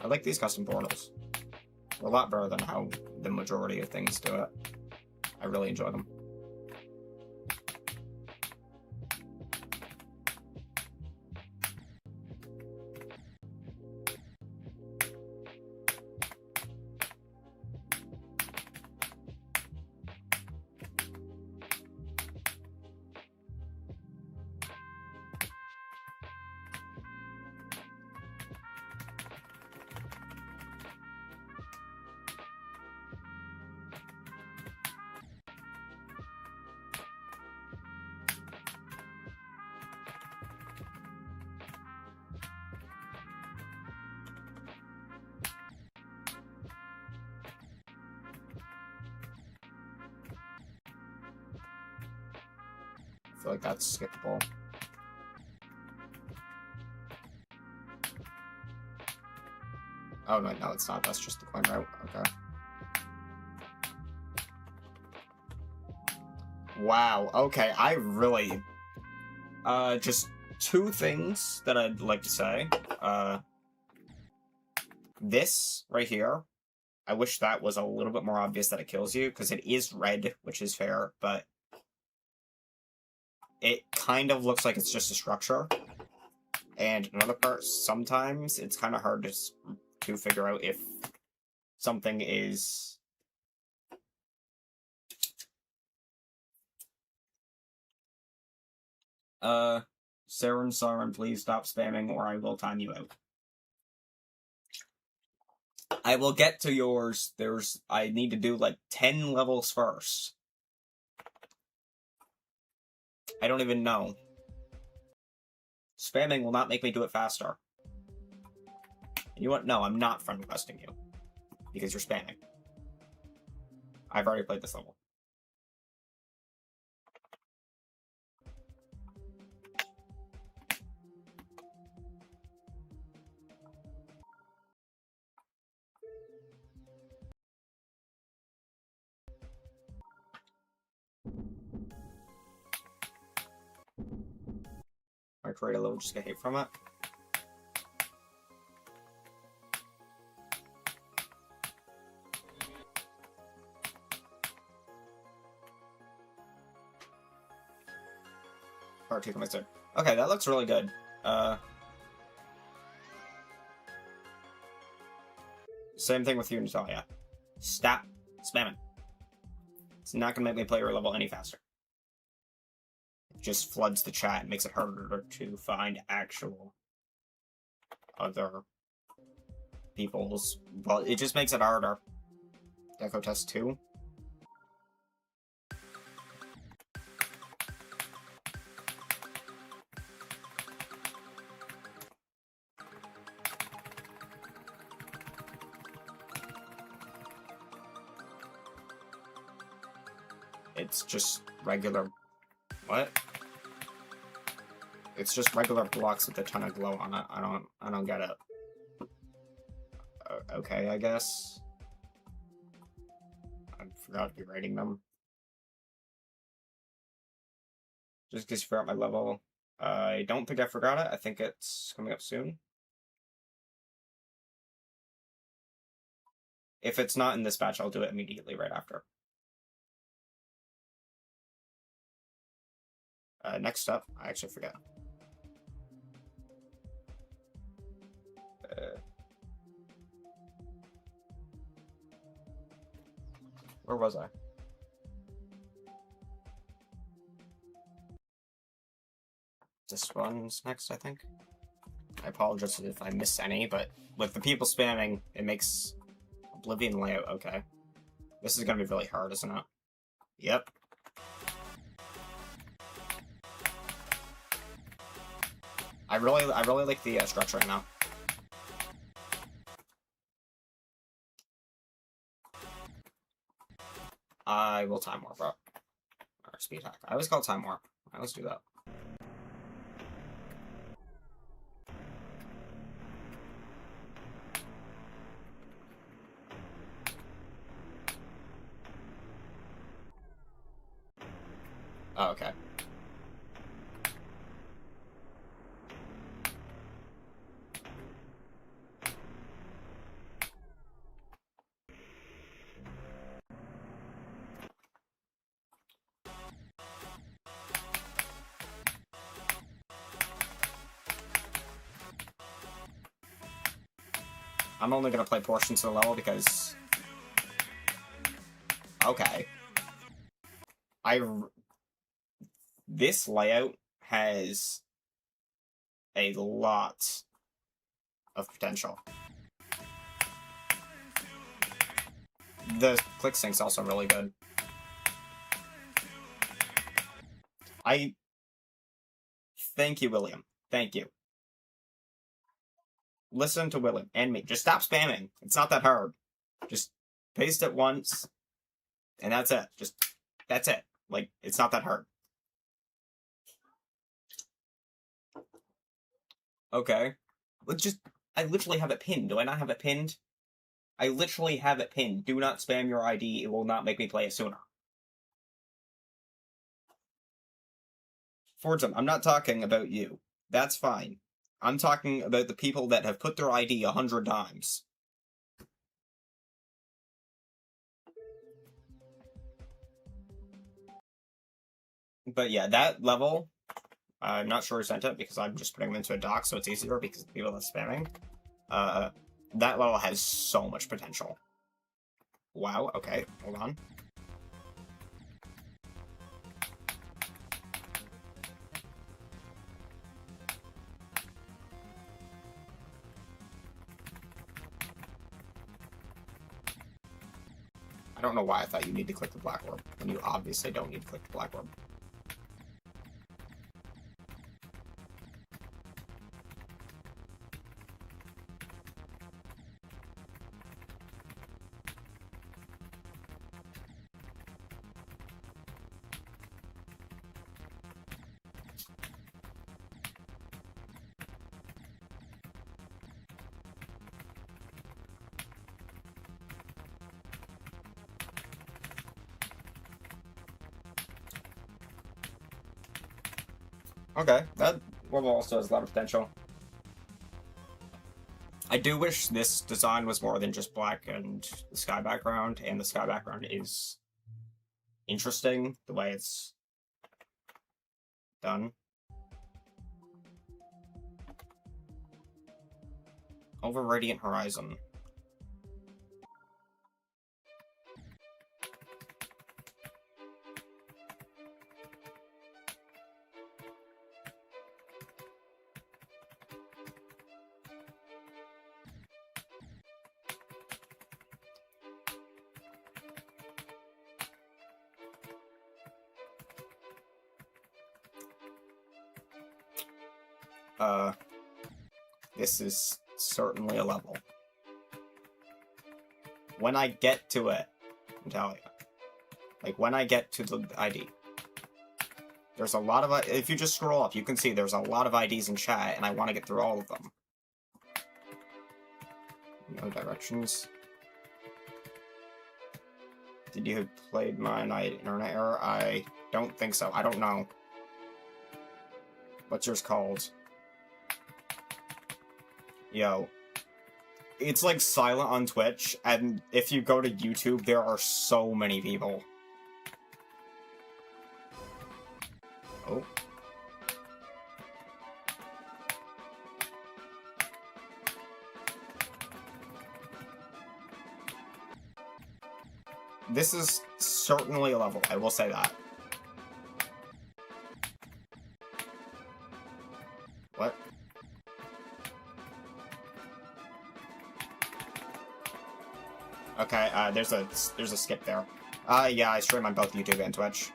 I like these custom portals. They're a lot better than how the majority of things do it. I really enjoy them. I feel like that's skippable. Oh, no, it's not. That's just the coin route. Okay. Wow, okay, I really... just two things that I'd like to say. This, right here, I wish that was a little bit more obvious that it kills you, because it is red, which is fair, but it kind of looks like it's just a structure. And another part, sometimes it's kind of hard to figure out if something is... Saren, please stop spamming or I will time you out. I will get to yours. I need to do like 10 levels first. I don't even know. Spamming will not make me do it faster. And you know what? No, I'm not friend requesting you. Because you're spamming. I've already played this level. My create a level, just get hate from it. Part 2 commits it. Okay, that looks really good. Same thing with you, Natalia. Stop spamming. It's not gonna make me play your level any faster. It just floods the chat and makes it harder to find actual other people's... Well, it just makes it harder. Deco test 2. It's just regular... What? It's just regular blocks with a ton of glow on it. I don't get it. Okay, I guess. I forgot to be writing them. Just because you forgot my level. I don't think I forgot it. I think it's coming up soon. If it's not in this batch, I'll do it immediately right after. Next up, I actually forget. Where was I? This one's next, I think. I apologize if I miss any, but with the people spamming, it makes Oblivion layout okay. This is gonna be really hard, isn't it? Yep. I really like the structuring now. I will time warp, bro. Or speed hack. I always call it time warp. Alright, let's do that. Oh, okay. I'm only gonna play portions of the level because... Okay. This layout has a lot of potential. The click sync's also really good. Thank you, William. Thank you. Listen to William and me. Just stop spamming. It's not that hard. Just paste it once, and that's it. That's it. Like, it's not that hard. Okay. I literally have it pinned. Do I not have it pinned? I literally have it pinned. Do not spam your ID. It will not make me play it sooner. Fortune, I'm not talking about you. That's fine. I'm talking about the people that have put their ID 100 times. But yeah, that level, I'm not sure who sent it because I'm just putting them into a doc so it's easier because of the people that's spamming. That level has so much potential. Wow, okay, hold on. I don't know why I thought you need to click the black orb, when you obviously don't need to click the black orb. Okay, that level also has a lot of potential. I do wish this design was more than just black and the sky background, and the sky background is interesting, the way it's done. Over Radiant Horizon. This is certainly a level. When I get to it, I'm telling you. Like, when I get to the ID. There's a lot of... If you just scroll up, you can see there's a lot of IDs in chat, and I want to get through all of them. No directions. Did you have played my night internet error? I don't think so. I don't know. What's yours called? Yo. It's like silent on Twitch, and if you go to YouTube, there are so many people. Oh. This is certainly a level, I will say that. What? Okay, there's a skip there. Yeah, I stream on both YouTube and Twitch.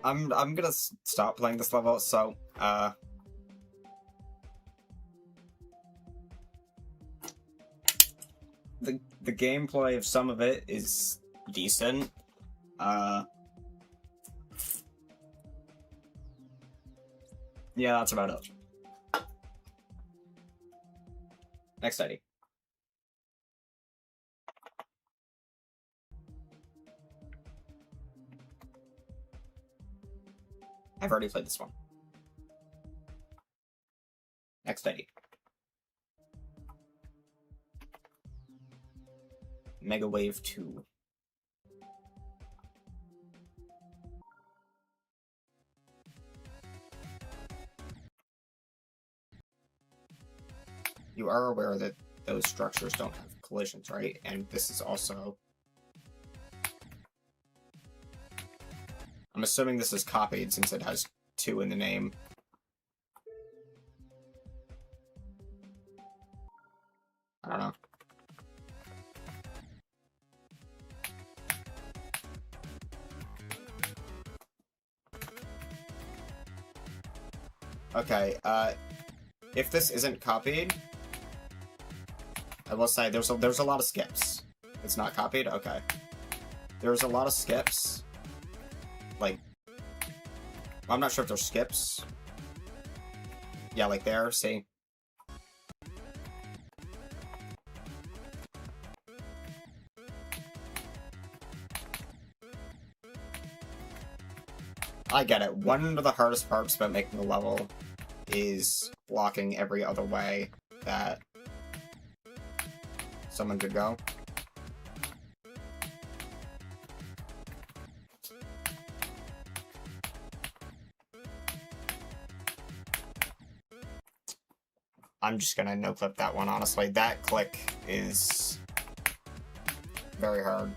I'm gonna stop playing this level, so, the gameplay of some of it is decent. Yeah, that's about it. Next ID. I've already played this one. Next ID. Mega Wave 2. You are aware that those structures don't have collisions, right? And this is also... I'm assuming this is copied since it has 2 in the name. I don't know. Okay, if this isn't copied, I will say there's a lot of skips. It's not copied? Okay. There's a lot of skips. Like, I'm not sure if there's skips. Yeah, like there, see? I get it. One of the hardest parts about making the level is blocking every other way that someone could go. I'm just gonna no-clip that one, honestly. That click is very hard.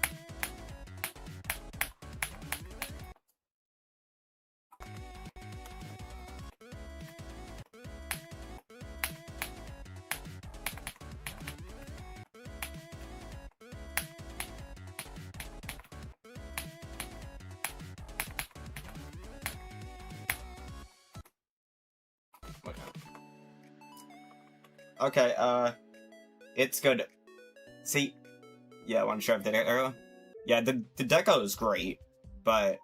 Okay, it's good. See, yeah, I want to show up the deco. Yeah, the deco is great, but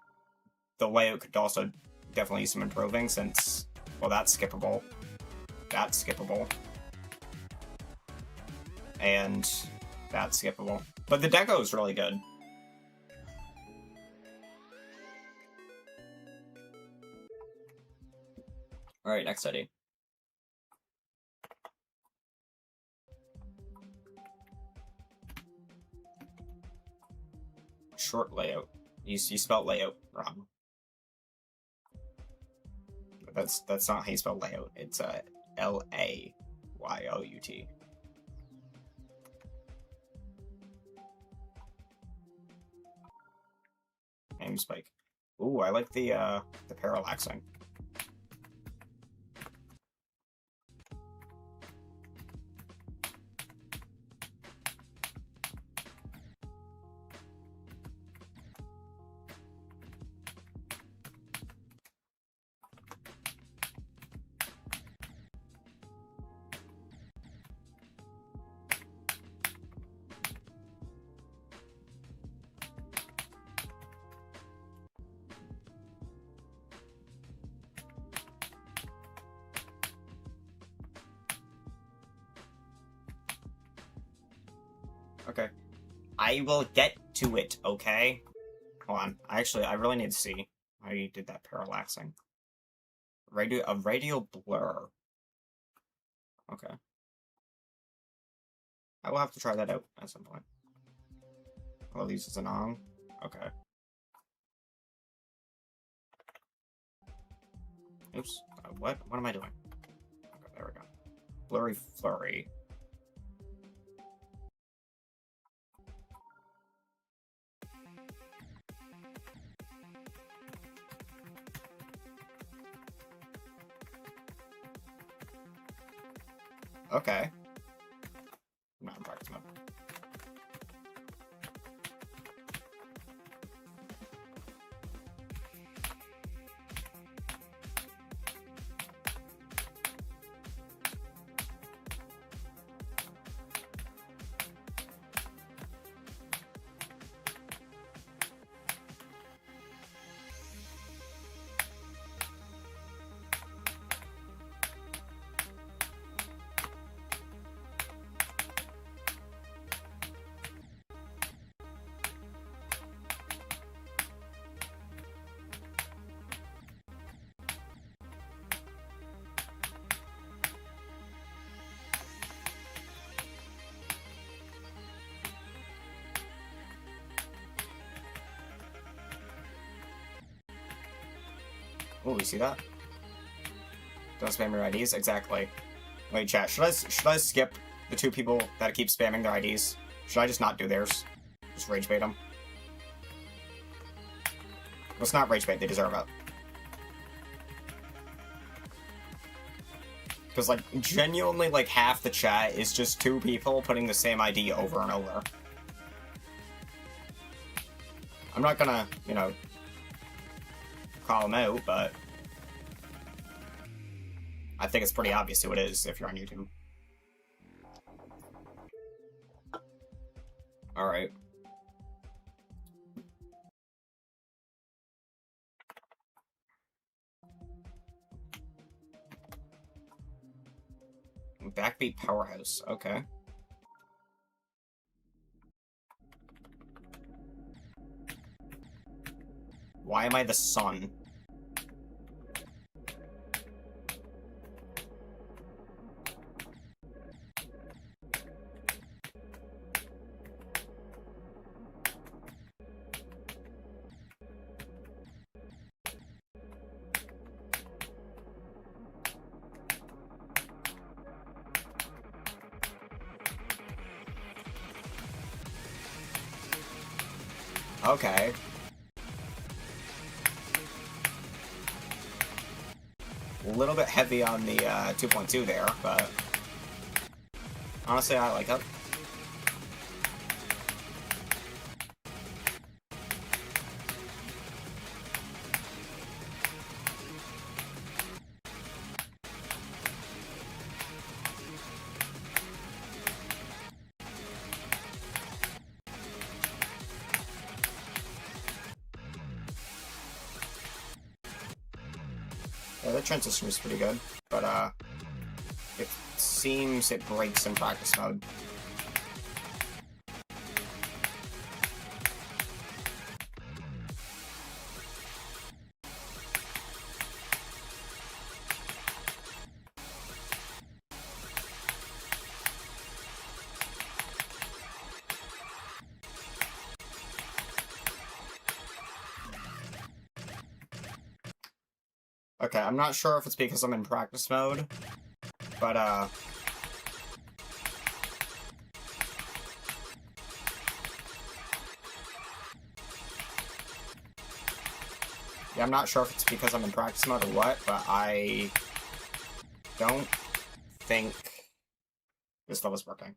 the layout could also definitely use some improving since, well, that's skippable. That's skippable. And that's skippable. But the deco is really good. Alright, next study. Short layout. You spelled layout wrong. That's not how you spell layout. It's Layout. Aim spike. Ooh, I like the parallaxing. Okay. I will get to it, okay? Hold on. I really need to see how you did that parallaxing. A radial blur. Okay. I will have to try that out at some point. Well, these is an on. Okay. Oops. What am I doing? Okay, there we go. Blurry flurry. Okay. No, I'm practice mode. Oh, you see that? Don't spam your IDs? Exactly. Wait, chat, should I skip the two people that keep spamming their IDs? Should I just not do theirs? Just rage bait them? Let's not rage bait, they deserve it. Because, like, genuinely, like, half the chat is just two people putting the same ID over and over. I'm not gonna, you know, call them out, but I think it's pretty obvious who it is if you're on YouTube. Alright. Backbeat powerhouse, okay. Why am I the sun? Okay. A little bit heavy on the 2.2 there, but honestly, I like it. Yeah, the transition was pretty good, but it seems it breaks in practice mode. Okay, I'm not sure if it's because I'm in practice mode, but, yeah, I'm not sure if it's because I'm in practice mode or what, but I don't think this level's working.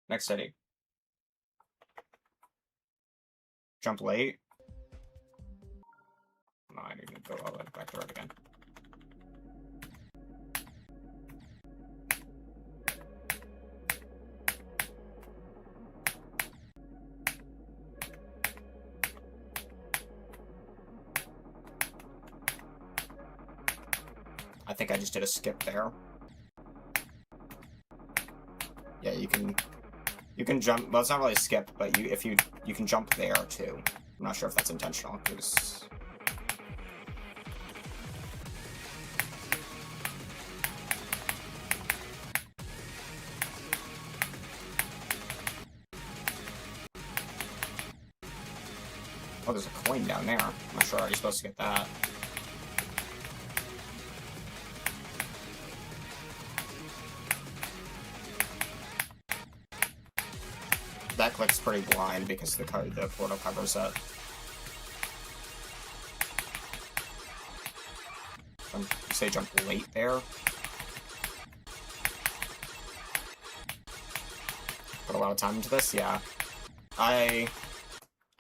Next city. Jump late. No, I need to go all the way back to it again. I think I just did a skip there. Yeah, you can jump. Well, it's not really a skip, but you can jump there too. I'm not sure if that's intentional because. Oh, there's a coin down there. I'm not sure how you're supposed to get that. That click's pretty blind because the portal covers it. You say jump late there. Put a lot of time into this, yeah. I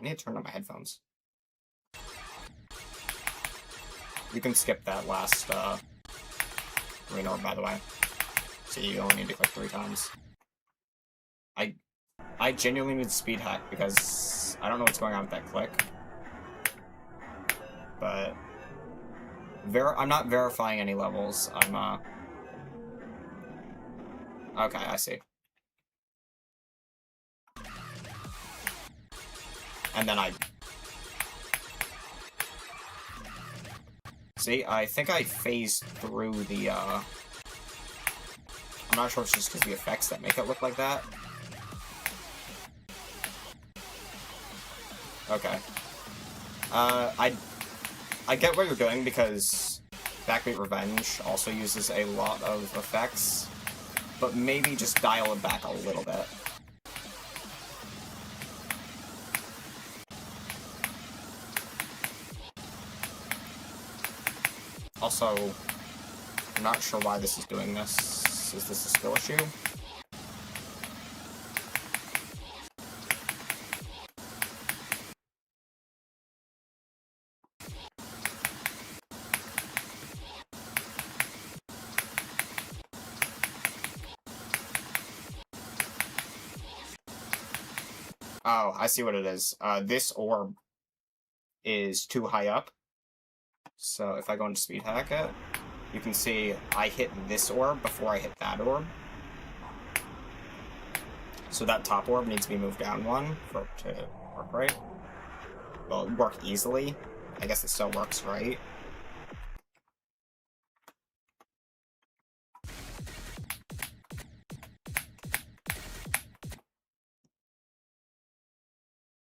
need to turn on my headphones. You can skip that last green orb, by the way. So you only need to click 3 times. I genuinely need speed hack because I don't know what's going on with that click. But I'm not verifying any levels. I'm okay, I see. And then see, I think I phased through the I'm not sure if it's just because the effects that make it look like that. Okay. I get what you're doing because Backbeat Revenge also uses a lot of effects, but maybe just dial it back a little bit. Also, I'm not sure why this is doing this. Is this a skill issue? Oh, I see what it is. This orb is too high up. So if I go into speed hack it, you can see I hit this orb before I hit that orb. So that top orb needs to be moved down 1 for it to work right. Well, it worked easily. I guess it still works right.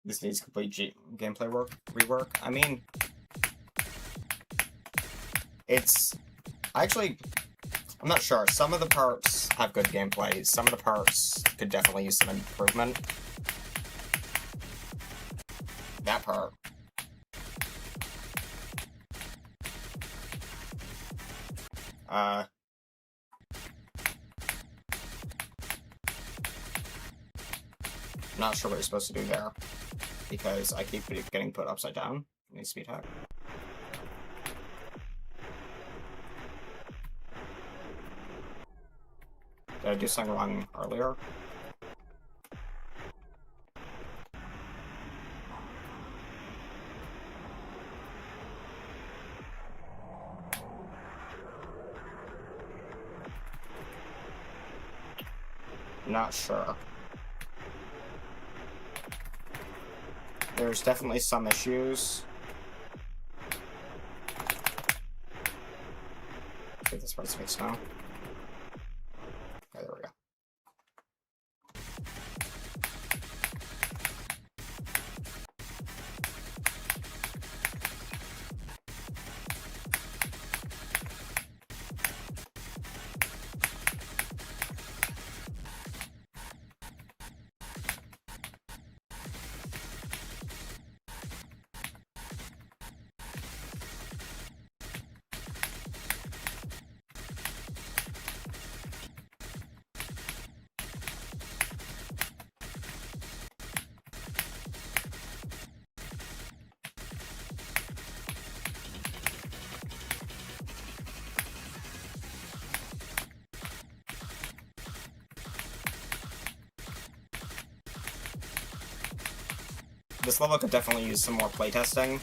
This needs complete gameplay rework. I mean, it's actually, I'm not sure. Some of the parts have good gameplay. Some of the parts could definitely use some improvement. That part. Not sure what you're supposed to do there, because I keep getting put upside down. I need speed hack. Did I do something wrong earlier? Not sure. There's definitely some issues. I think this part's fixed now. Okay, there we go. This level could definitely use some more playtesting.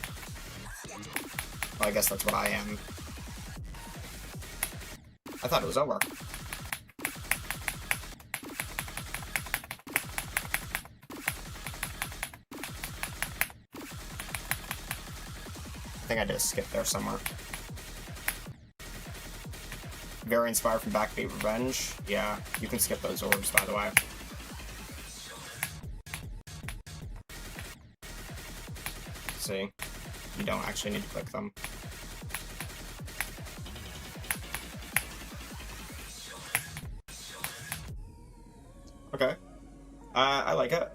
Well, I guess that's what I am. I thought it was over. I think I did a skip there somewhere. Very inspired from Backbeat Revenge. Yeah, you can skip those orbs, by the way. See, you don't actually need to click them. Okay. I like it.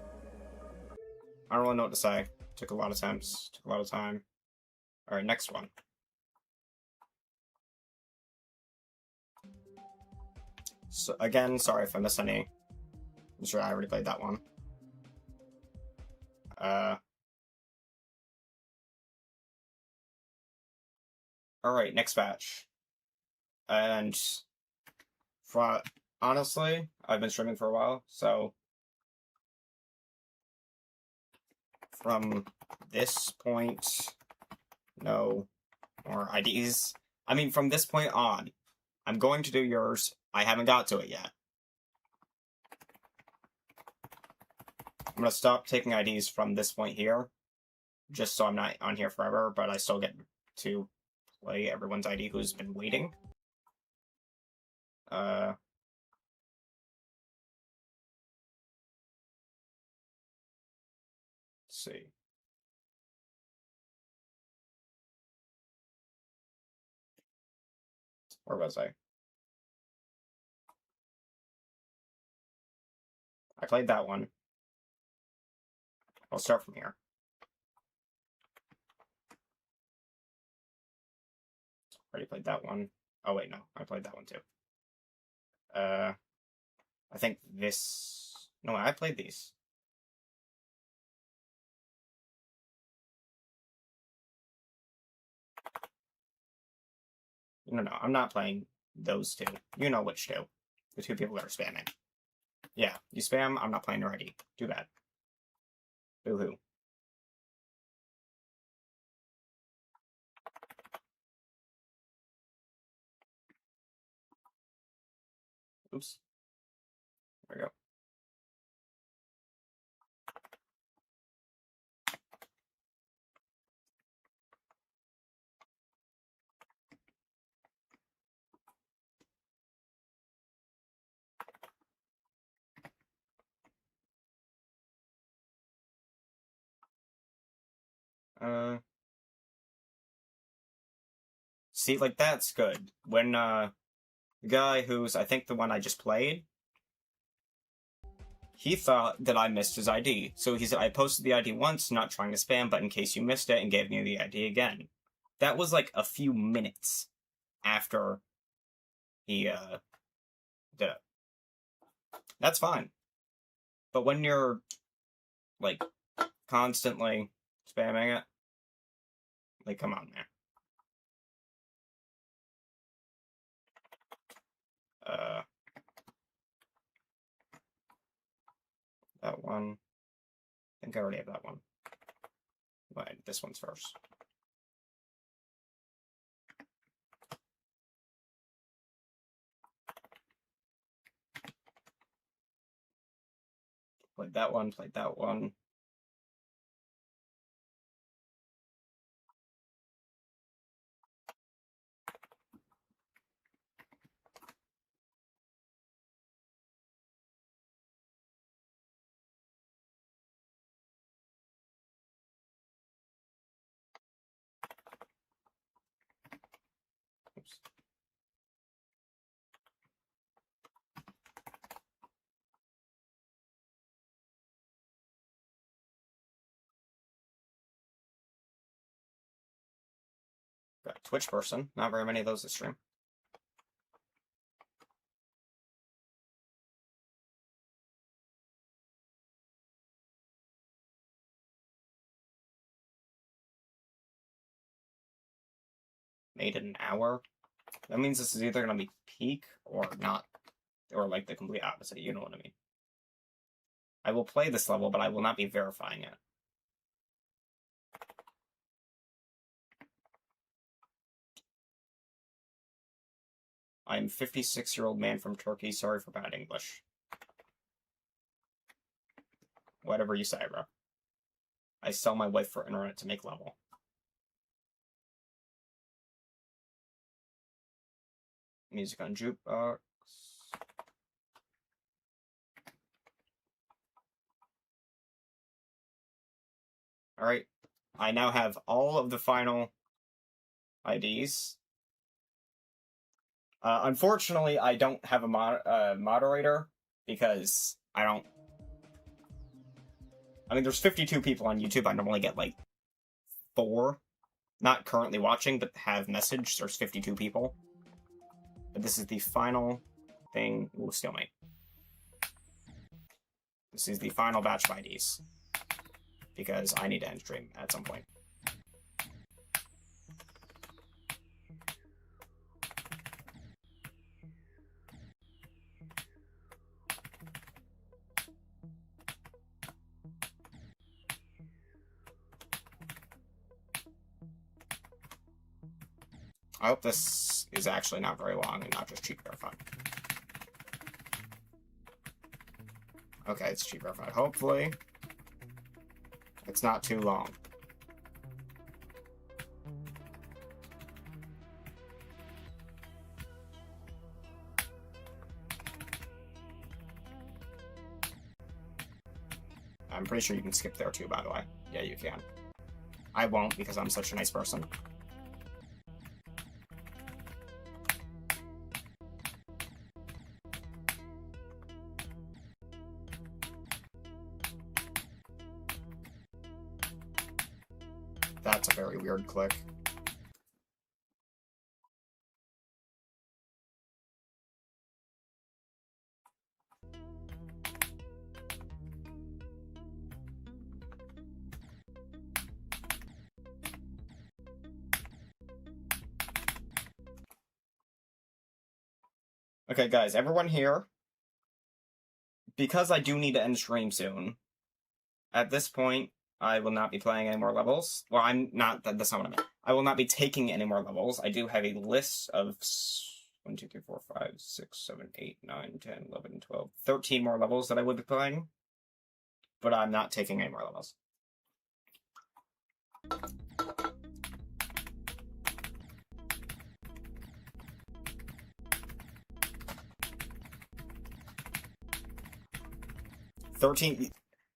I don't really know what to say. Took a lot of attempts, took a lot of time. Alright, next one. So, again, sorry if I missed any. I'm sure I already played that one. Alright, next batch. And honestly, I've been streaming for a while, so from this point, no more IDs. I mean, from this point on, I'm going to do yours. I haven't got to it yet. I'm going to stop taking IDs from this point here, just so I'm not on here forever, but I still get to play everyone's ID who's been waiting. Let's see. Where was I? I played that one. I'll start from here. Already played that one. Oh wait, no, I played that one too. I think this... No, I played these. No, I'm not playing those two. You know which two. The two people that are spamming. Yeah, you spam, I'm not playing your ID. Too bad. Boo-hoo. Oops. There we go. See, like, that's good. When, the guy who's, I think the one I just played, he thought that I missed his ID. So he said, I posted the ID once, not trying to spam, but in case you missed it, and gave me the ID again. That was, like, a few minutes after he, did it. That's fine. But when you're, like, constantly spamming it, like, come on, man. That one. I think I already have that one. But this one's first. Played that one, played that one. Oops. Got a Twitch person. Not very many of those this stream. Made it an hour. That means this is either going to be peak or not. Or like the complete opposite, you know what I mean. I will play this level, but I will not be verifying it. I'm 56-year-old man from Turkey. Sorry for bad English. Whatever you say, bro. I sell my wife for internet to make level. Music on jukebox. Alright. I now have all of the final IDs. Unfortunately, I don't have a moderator because I don't... I mean, there's 52 people on YouTube. I normally get, like, 4. Not currently watching, but have messaged. There's 52 people. But this is the final thing. Ooh, stalemate. This is the final batch of IDs. Because I need to end stream at some point. I hope this is actually not very long and not just cheap verified. Okay, it's cheap verified. Hopefully, it's not too long. I'm pretty sure you can skip there too, by the way. Yeah, you can. I won't because I'm such a nice person. That's a very weird click. Okay, guys, everyone here, because I do need to end stream soon, at this point, I will not be playing any more levels. Well, I'm not, that's not what I meant. I will not be taking any more levels. I do have a list of 1, 2, 3, 4, 5, 6, 7, 8, 9, 10, 11, 12, 13 more levels that I would be playing. But I'm not taking any more levels.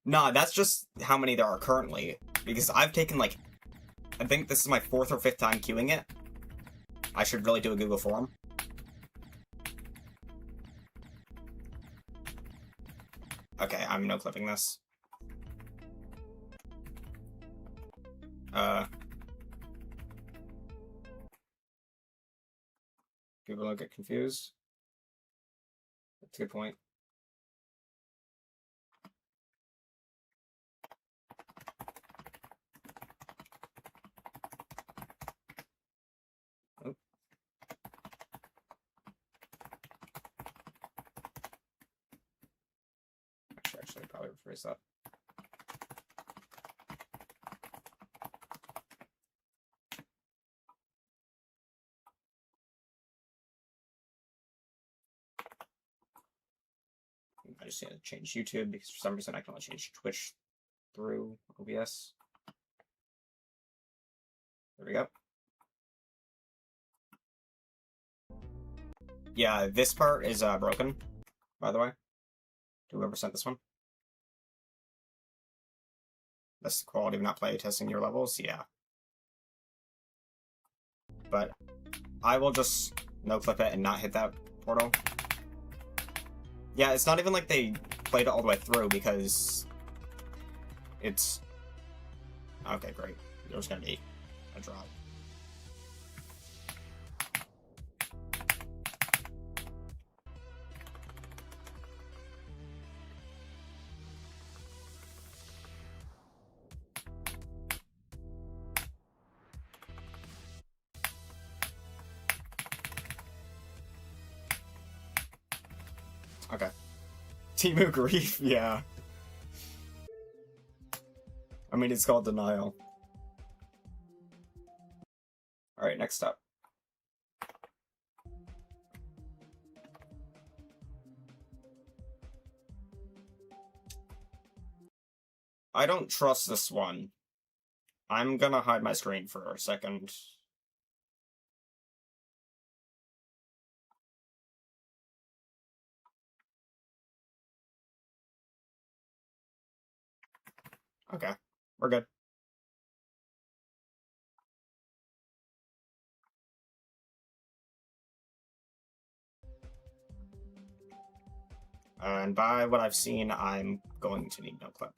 Nah, that's just how many there are currently. Because I've taken, like, I think this is my 4th or 5th time queuing it. I should really do a Google form. Okay, I'm no clipping this. People don't get confused. That's a good point. Oh. Actually, probably rephrase that. I just need to change YouTube because for some reason I can only change Twitch through OBS. There we go. Yeah, this part is broken, by the way. To whoever sent this one. That's the quality of not playtesting your levels, yeah. But I will just no-clip it and not hit that portal. Yeah, it's not even like they played it all the way through because it's... Okay, great. There's gonna be a drop. Okay. Timu Grief, yeah. I mean, it's called Denial. Alright, next up. I don't trust this one. I'm gonna hide my screen for a second. Okay, we're good. And by what I've seen, I'm going to need no clip.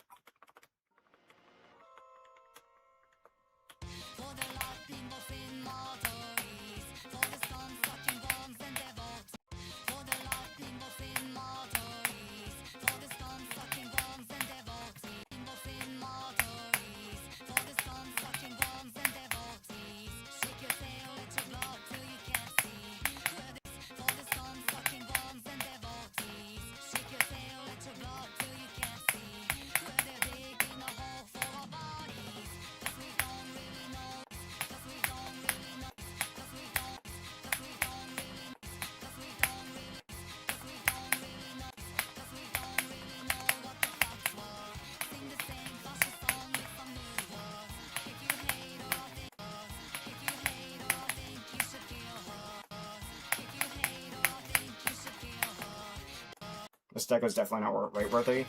This deck was definitely not rate worthy.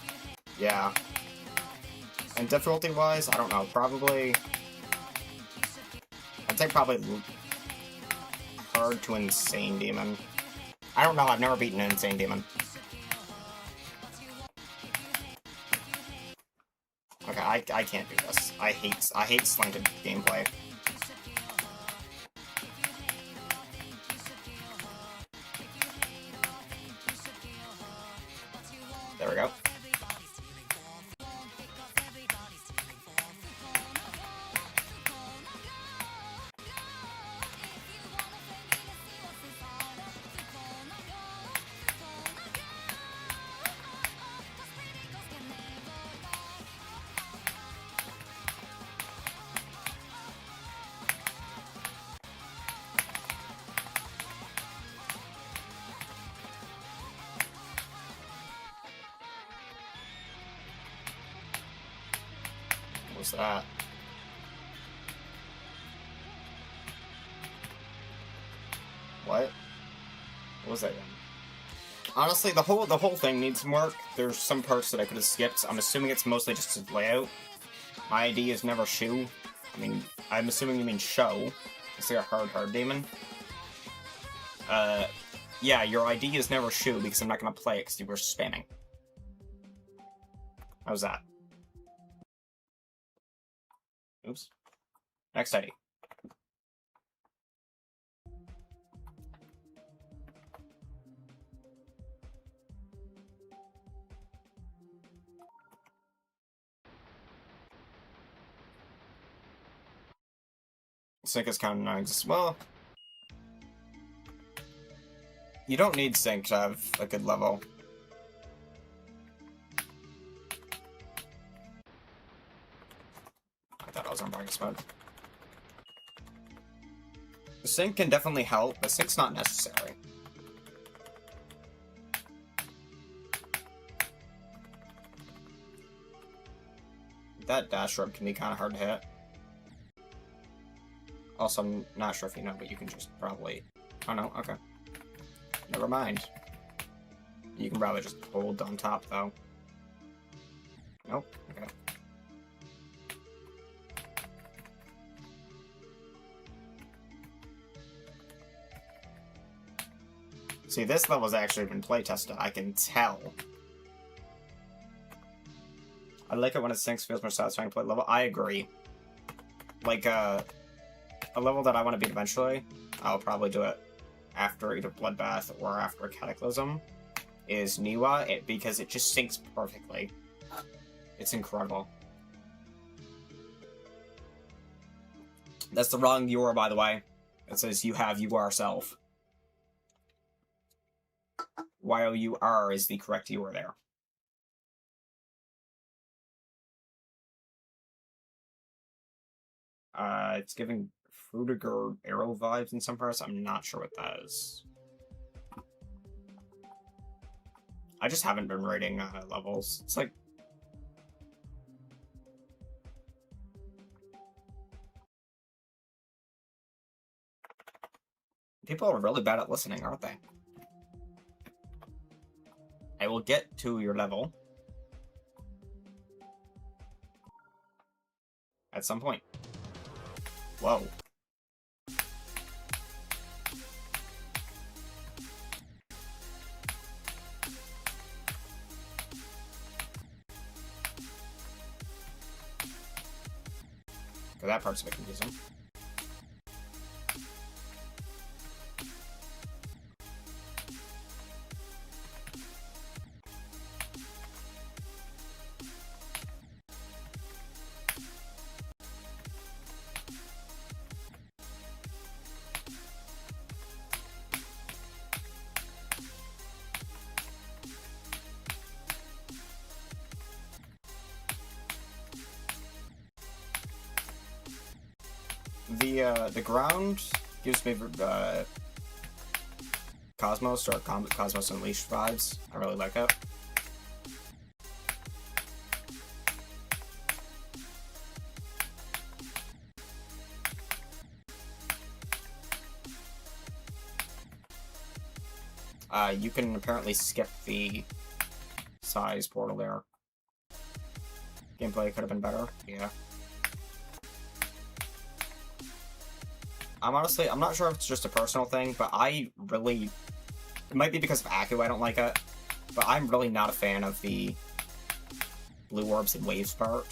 Yeah. And difficulty-wise, I don't know, probably... I'd say probably hard to Insane Demon. I don't know, I've never beaten an Insane Demon. Okay, I can't do this. I hate slanted gameplay. There we go. What's that? What? What was that again? Honestly, the whole thing needs some work. There's some parts that I could have skipped. I'm assuming it's mostly just a layout. My ID is never shoe. I mean, I'm assuming you mean show. It's like a hard demon. Yeah, your ID is never shoe because I'm not gonna play it because you were spamming. How's that? Oops. Next ID. Sync is kind of nice. Well, you don't need sync to have a good level. I thought I was on brightest mode. The sync can definitely help, but sync's not necessary. That dash rub can be kind of hard to hit. Also, I'm not sure if you know, but you can just probably... Oh no, okay. Never mind. You can probably just hold on top, though. Nope, okay. See, this level's actually been playtested, I can tell. I like it when it syncs, feels more satisfying to play level. I agree. Like, a level that I want to beat eventually, I'll probably do it after either Bloodbath or after Cataclysm, is Niwa, because it just syncs perfectly. It's incredible. That's the wrong you are, by the way. It says you have you are self. While you are is the correct you are there. It's giving Fruitiger arrow vibes in some parts. I'm not sure what that is. I just haven't been rating levels. It's like... People are really bad at listening, aren't they? I will get to your level at some point. Whoa. Okay, that part's a bit confusing. The ground gives me Cosmos or Cosmos Unleashed vibes. I really like it. You can apparently skip the size portal there. Gameplay could have been better. Yeah. I'm not sure if it's just a personal thing, but it might be because of Aku I don't like it, but I'm really not a fan of the blue orbs and waves part.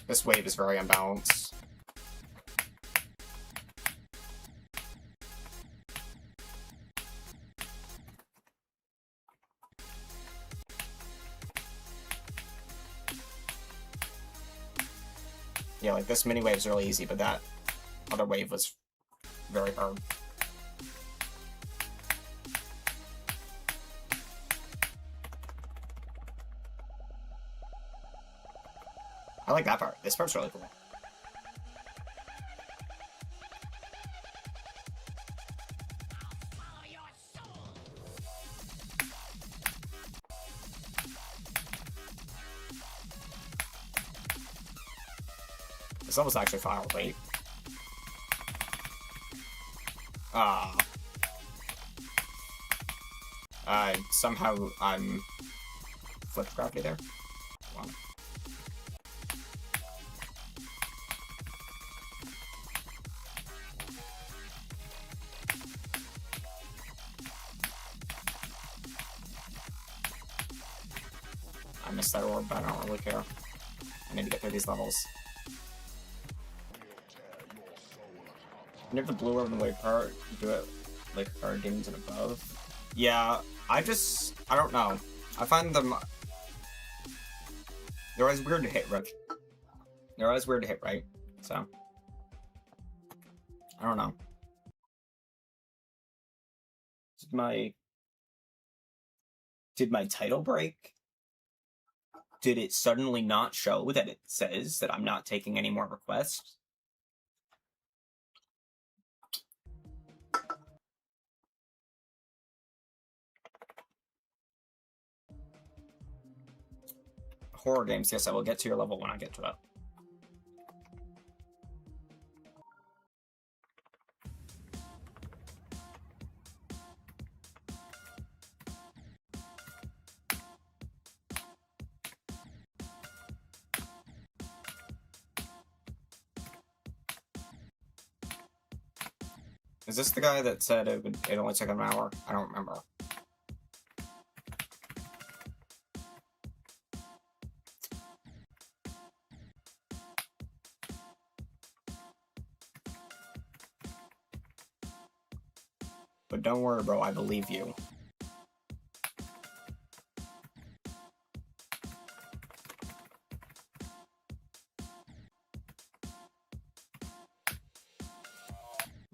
This wave is very unbalanced. Yeah, like this mini wave's really easy, but that other wave was very hard. I like that part. This part's really cool. This level's actually file. Wait. Somehow I'm flipped gravity there. Hold on. I missed that orb, but I don't really care. I need to get through these levels. Near the blue orb and the wave part, do it like our demons and above. Yeah, I don't know. I find them... They're always weird to hit, Rick. They're always weird to hit, right? So... I don't know. Did my title break? Did it suddenly not show that it says that I'm not taking any more requests? Horror games, yes, I will get to your level when I get to it. Is this the guy that said it only took an hour? I don't remember. But don't worry, bro, I believe you.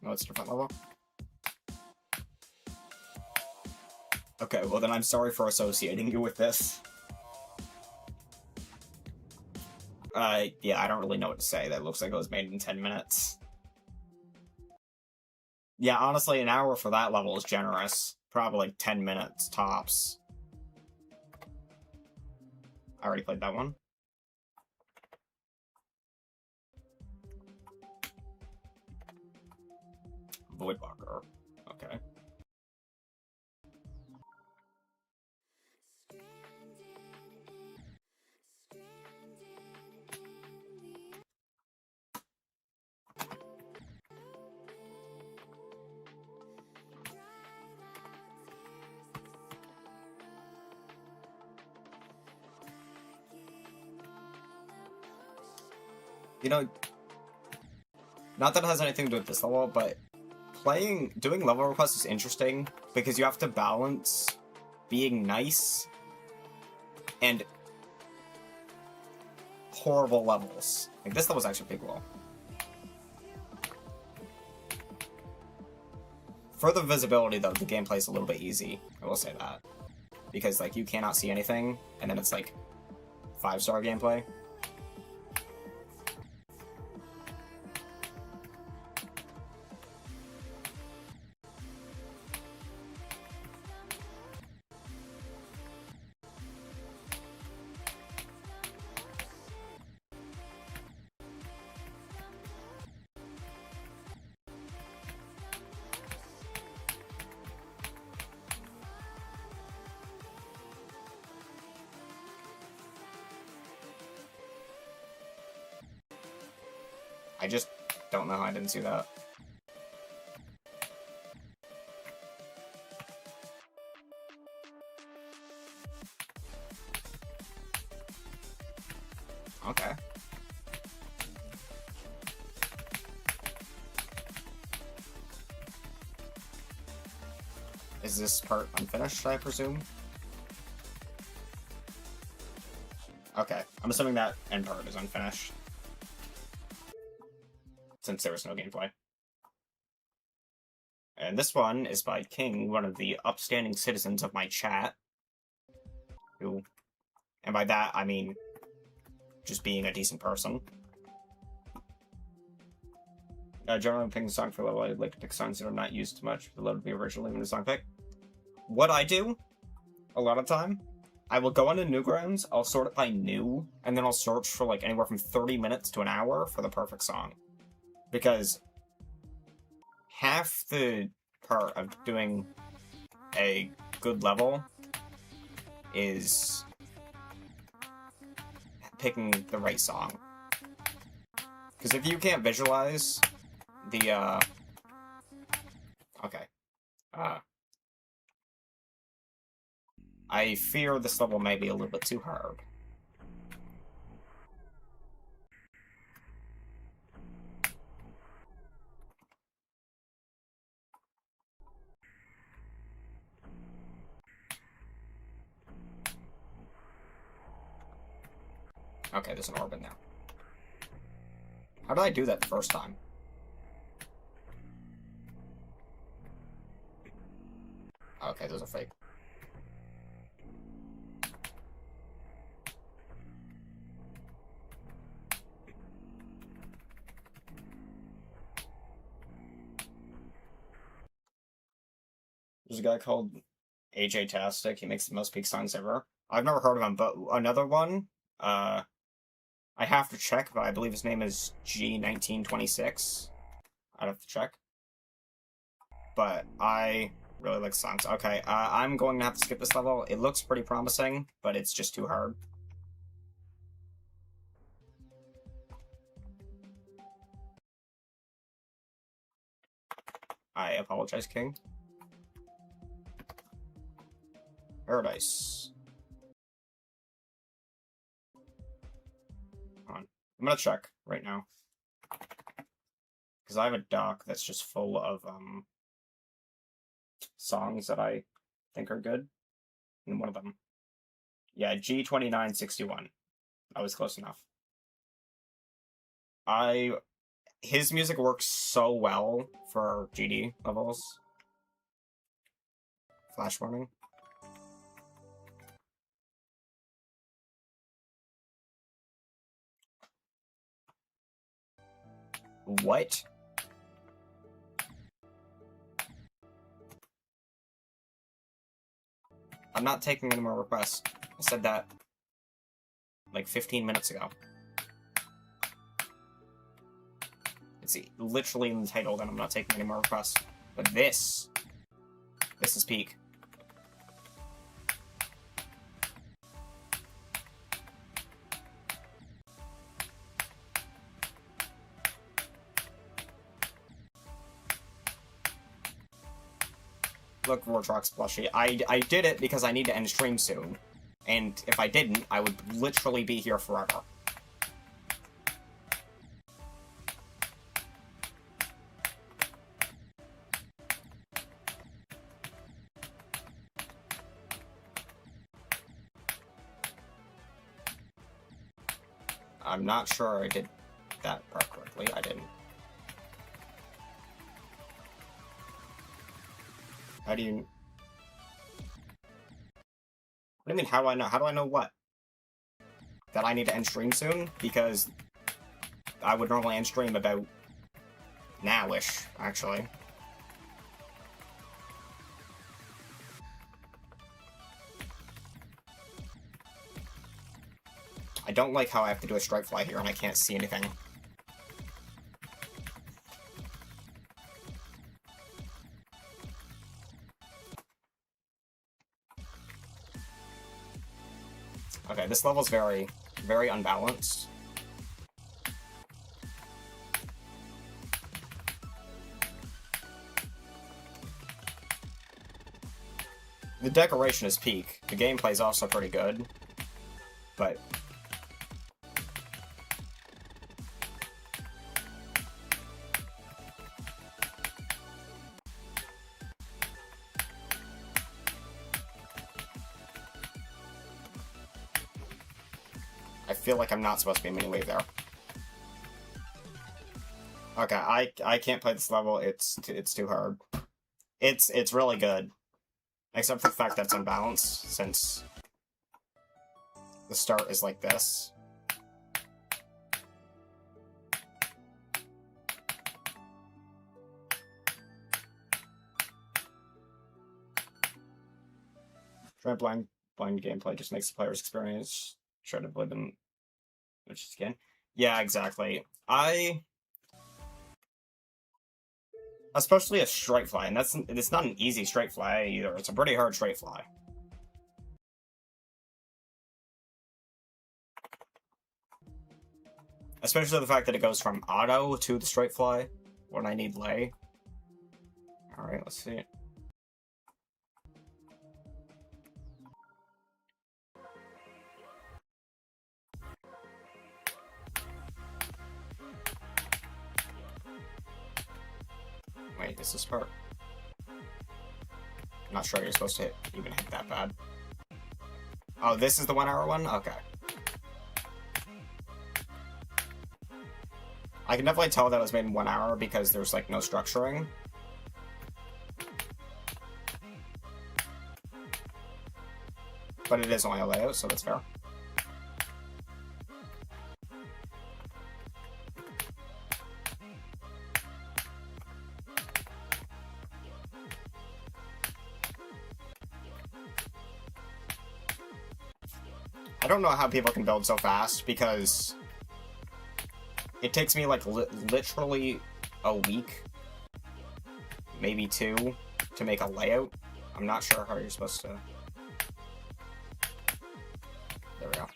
No, it's a different level. Okay, well then I'm sorry for associating you with this. Yeah, I don't really know what to say. That looks like it was made in 10 minutes. Yeah, honestly, an hour for that level is generous. Probably like 10 minutes tops. I already played that one. Voidwalker. Okay. You know, not that it has anything to do with this level, but doing level requests is interesting because you have to balance being nice and horrible levels. Like, this level's actually pretty cool. For the visibility, though, the gameplay's a little bit easy. I will say that. Because, like, you cannot see anything, and then it's, like, 5-star gameplay. I just don't know how I didn't see that. Okay. Is this part unfinished, I presume? Okay, I'm assuming that end part is unfinished. Since there was no gameplay. And this one is by King, one of the upstanding citizens of my chat. Who, and by that, I mean just being a decent person. Generally, I'm picking a song for level. I'd like to pick songs that are not used too much. I'd love to be originally in the song pick. What I do, a lot of time, I will go into Newgrounds, I'll sort it by new, and then I'll search for like anywhere from 30 minutes to an hour for the perfect song. Because half the part of doing a good level is picking the right song. Because if you can't visualize the, okay. I fear this level may be a little bit too hard. Okay, there's an orb in there. How did I do that the first time? Okay, those are fake. There's a guy called AJ Tastic. He makes the most peak songs ever. I've never heard of him, but another one, I have to check, but I believe his name is G1926. I'd have to check. But I really like songs. Okay, I'm going to have to skip this level. It looks pretty promising, but it's just too hard. I apologize, King. Paradise. Hold on. I'm gonna check right now. Because I have a doc that's just full of, songs that I think are good. And one of them. Yeah, G2961. I was close enough. His music works so well for GD levels. Flash warning. What? I'm not taking any more requests. I said that like 15 minutes ago. It's literally in the title that I'm not taking any more requests. But this is peak. Look, Vortrox plushie. I did it because I need to end stream soon. And if I didn't, I would literally be here forever. I'm not sure I did that part correctly. I didn't. How do you... What do you mean, how do I know? How do I know what? That I need to end stream soon? Because I would normally end stream about now-ish, actually. I don't like how I have to do a strike fly here and I can't see anything. Okay, this level's very, very unbalanced. The decoration is peak. The gameplay's also pretty good. But... I feel like I'm not supposed to be a mini-wave there. Okay, I can't play this level. It's too hard. It's really good. Except for the fact that it's unbalanced, since the start is like this. Try blind gameplay just makes the player's experience. Try to avoid them, which is again. Yeah, exactly. Especially a straight fly, and it's not an easy straight fly either. It's a pretty hard straight fly. Especially the fact that it goes from auto to the straight fly when I need lay. Alright, let's see. Wait, is this part? I'm not sure you're supposed to even hit that bad. Oh, this is the 1 hour one? Okay. I can definitely tell that it was made in 1 hour because there's like no structuring. But it is only a layout, so that's fair. I don't know how people can build so fast, because it takes me like literally a week, maybe 2, to make a layout. I'm not sure how you're supposed to... There we go.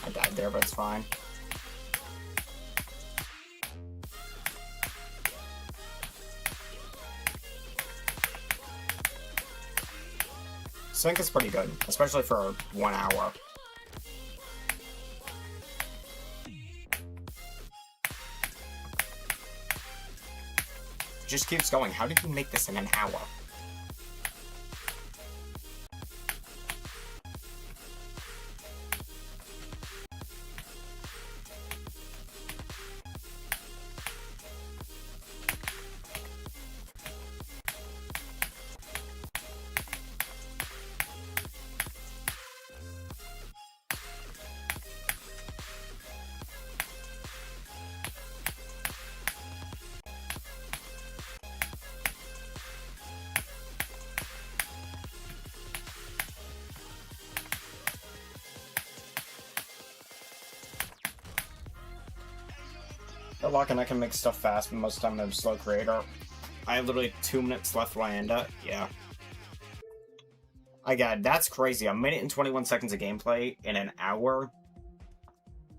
I died there, but it's fine. Sync is pretty good, especially for 1 hour. Just keeps going. How did you make this in an hour? Good luck, and I can make stuff fast, but most of the time I'm a slow creator. I have literally 2 minutes left when I end it. Yeah. God, that's crazy. A minute and 21 seconds of gameplay in an hour.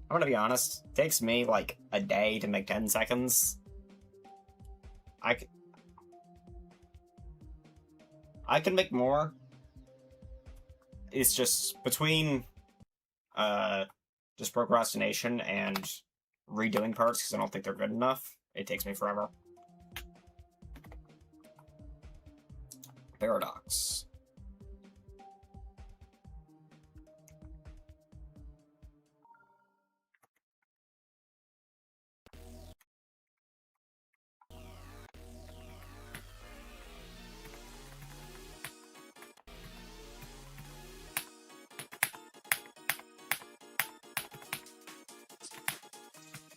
I'm gonna be honest. It takes me, like, a day to make 10 seconds. I can make more. It's just between, just procrastination and redoing parts, because I don't think they're good enough. It takes me forever. Paradox.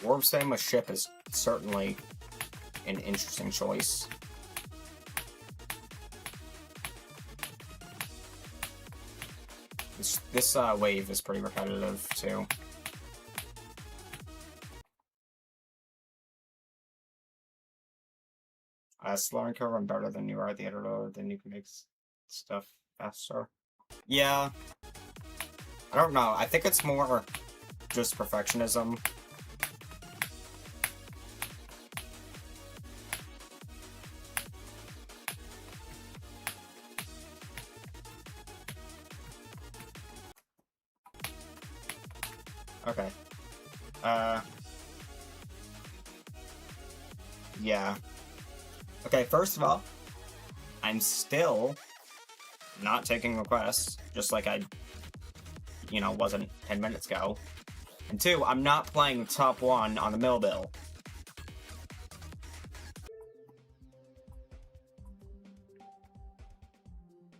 Warp staying with ship is certainly an interesting choice. This wave is pretty repetitive, too. Slowing can run better than you are at the editor, then you can make stuff faster. Yeah. I don't know. I think it's more just perfectionism. Okay. Yeah. Okay, first of all, I'm still not taking requests, just like I, wasn't 10 minutes ago. And 2, I'm not playing top 1 on the mill bill.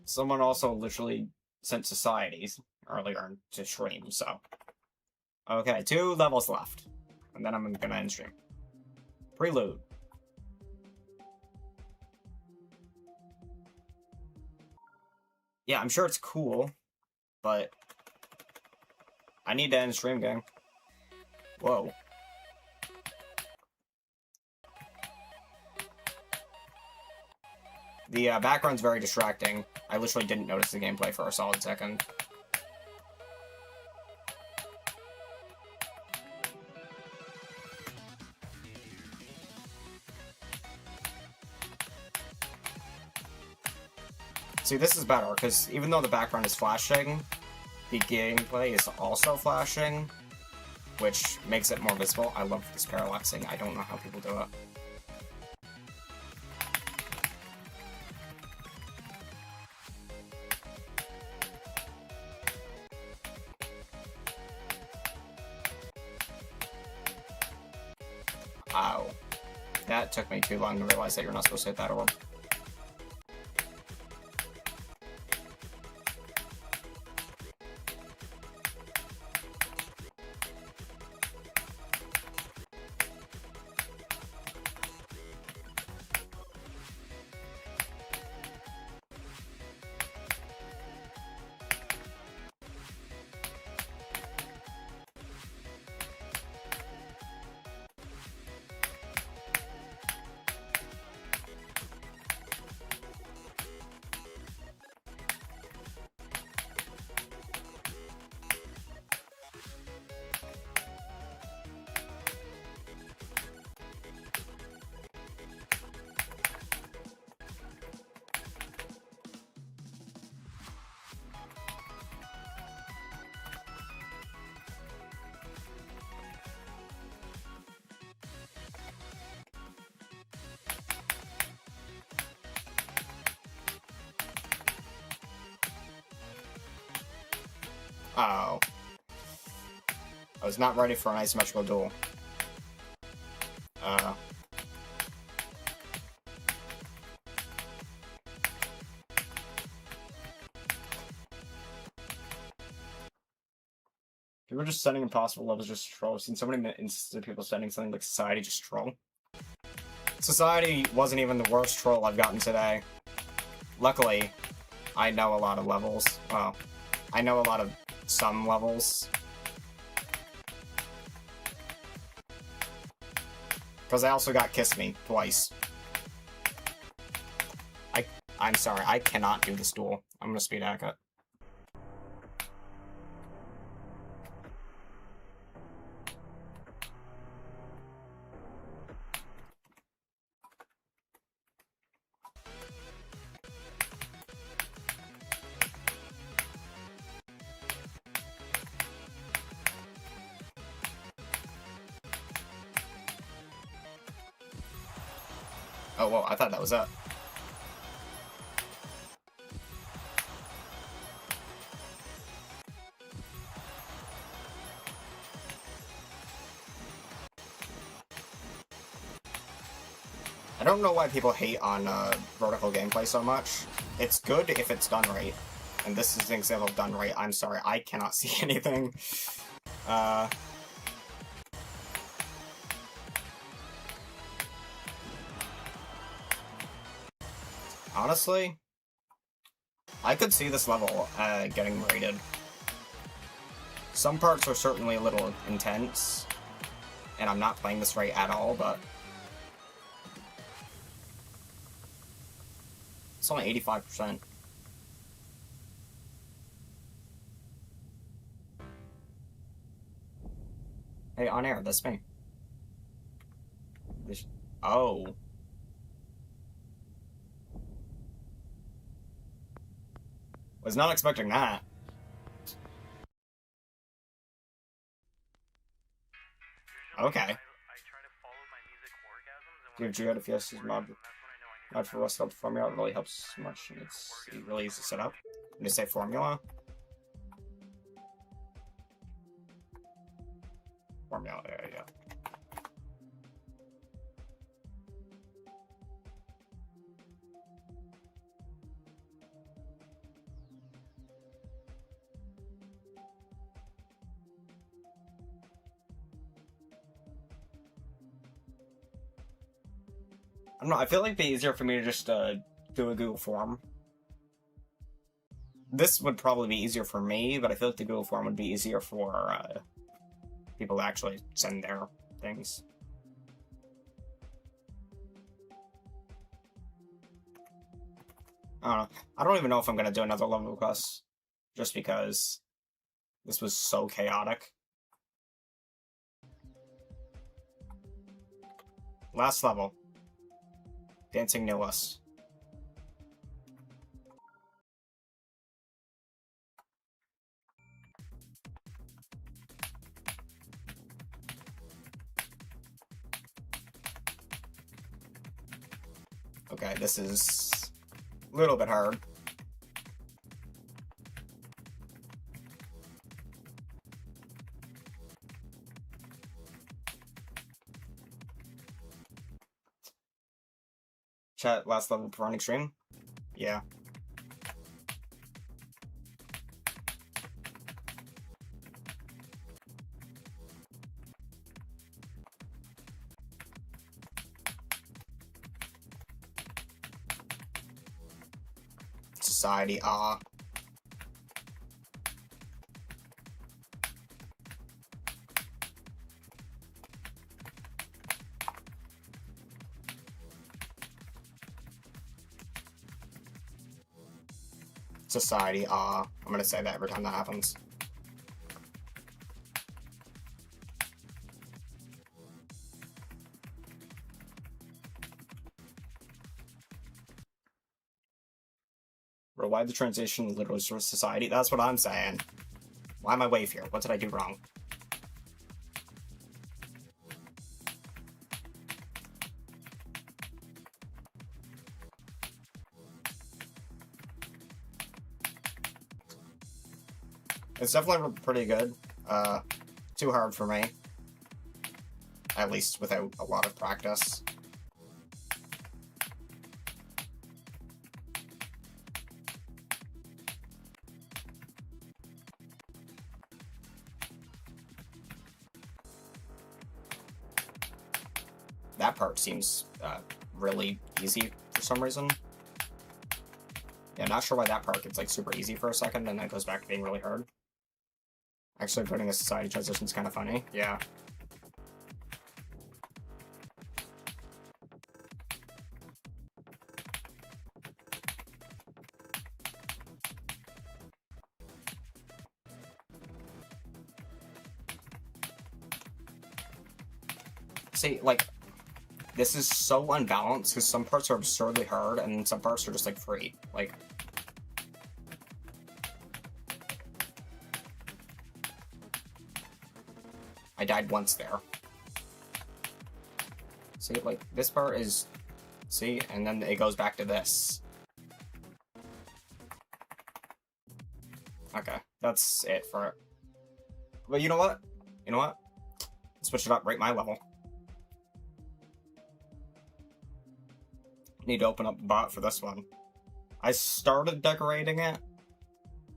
Someone also literally sent societies earlier to stream, so. Okay, 2 levels left. And then I'm gonna end stream. Prelude. Yeah, I'm sure it's cool, but I need to end stream, gang. Whoa. The background's very distracting. I literally didn't notice the gameplay for a solid second. See, this is better, because even though the background is flashing, the gameplay is also flashing, which makes it more visible. I love this parallaxing. I don't know how people do it. Ow. That took me too long to realize that you're not supposed to hit that orb. Oh. I was not ready for an asymmetrical duel. People are just sending impossible levels just to troll. I've seen so many instances of people sending something like Society just troll. Society wasn't even the worst troll I've gotten today. Luckily, I know a lot of levels. Well, I know a lot of some levels. Because I also got Kiss Me twice. I'm sorry, I cannot do this duel. I'm gonna speed hack it. Oh, whoa, I thought that was it. I don't know why people hate on vertical gameplay so much. It's good if it's done right. And this is an example of done right. I'm sorry, I cannot see anything. Honestly, I could see this level getting rated. Some parts are certainly a little intense, and I'm not playing this right at all, but it's only 85%. Hey, on air, that's me. Oh. Was not expecting that. Okay. Give Geo to Fiesta's mod for Rust Up formula. It really helps much. It's really easy to set up. And to say formula. Formula, yeah. I don't know, I feel like it'd be easier for me to just do a Google form. This would probably be easier for me, but I feel like the Google form would be easier for people to actually send their things. I don't know. I don't even know if I'm going to do another level request, just because this was so chaotic. Last level. Dancing Nihilist. Okay, this is a little bit hard. Chat, last level for running stream? Yeah. Society, Society, I'm gonna say that every time that happens. Bro, why the transition literally sort of society? That's what I'm saying. Why am I wave here? What did I do wrong? It's definitely pretty good. Too hard for me. At least without a lot of practice. That part seems really easy for some reason. Yeah, not sure why that part gets like super easy for a second and then goes back to being really hard. Actually, putting a society transition is kind of funny. Yeah. See, like, this is so unbalanced, because some parts are absurdly hard, and some parts are just, like, free. Like... I died once there. See, like, this part is... See? And then it goes back to this. Okay, that's it for it. But you know what? You know what? Switch it up, rate my level. Need to open up the bot for this one. I started decorating it.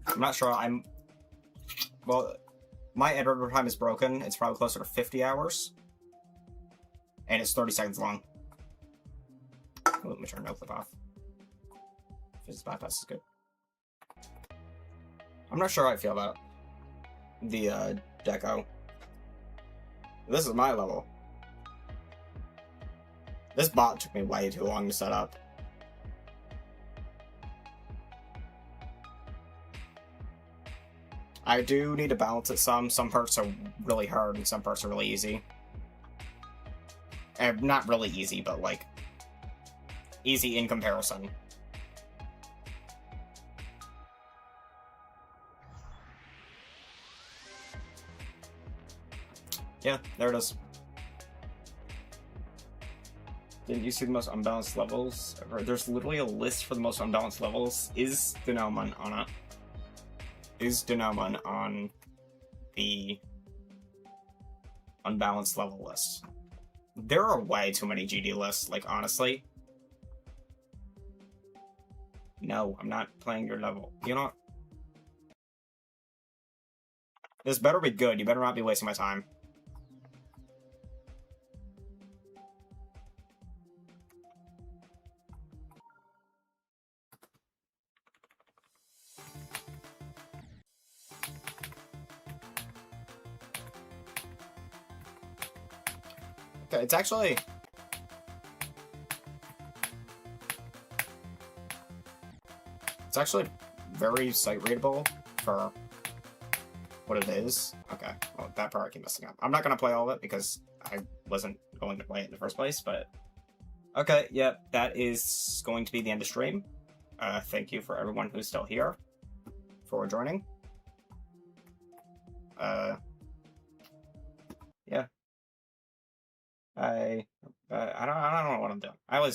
I'm not sure I'm... Well, my editor time is broken. It's probably closer to 50 hours. And it's 30 seconds long. Let me turn no clip off. Physics bypass is good. I'm not sure how I feel about the deco. This is my level. This bot took me way too long to set up. I do need to balance it some. Some parts are really hard and some parts are really easy. Not really easy, but like... easy in comparison. Yeah, there it is. Didn't you see the most unbalanced levels? There's literally a list for the most unbalanced levels. Is Denouement on it? Is Denouement on the unbalanced level list? There are way too many GD lists, like, honestly. No, I'm not playing your level. You know what? This better be good. You better not be wasting my time. Okay, it's actually... It's actually very sight readable for what it is. Okay, well, that part I keep messing up. I'm not going to play all of it because I wasn't going to play it in the first place, but... Okay, yep, that is going to be the end of stream. Thank you for everyone who's still here for joining. Yeah. I don't know what I'm doing. I was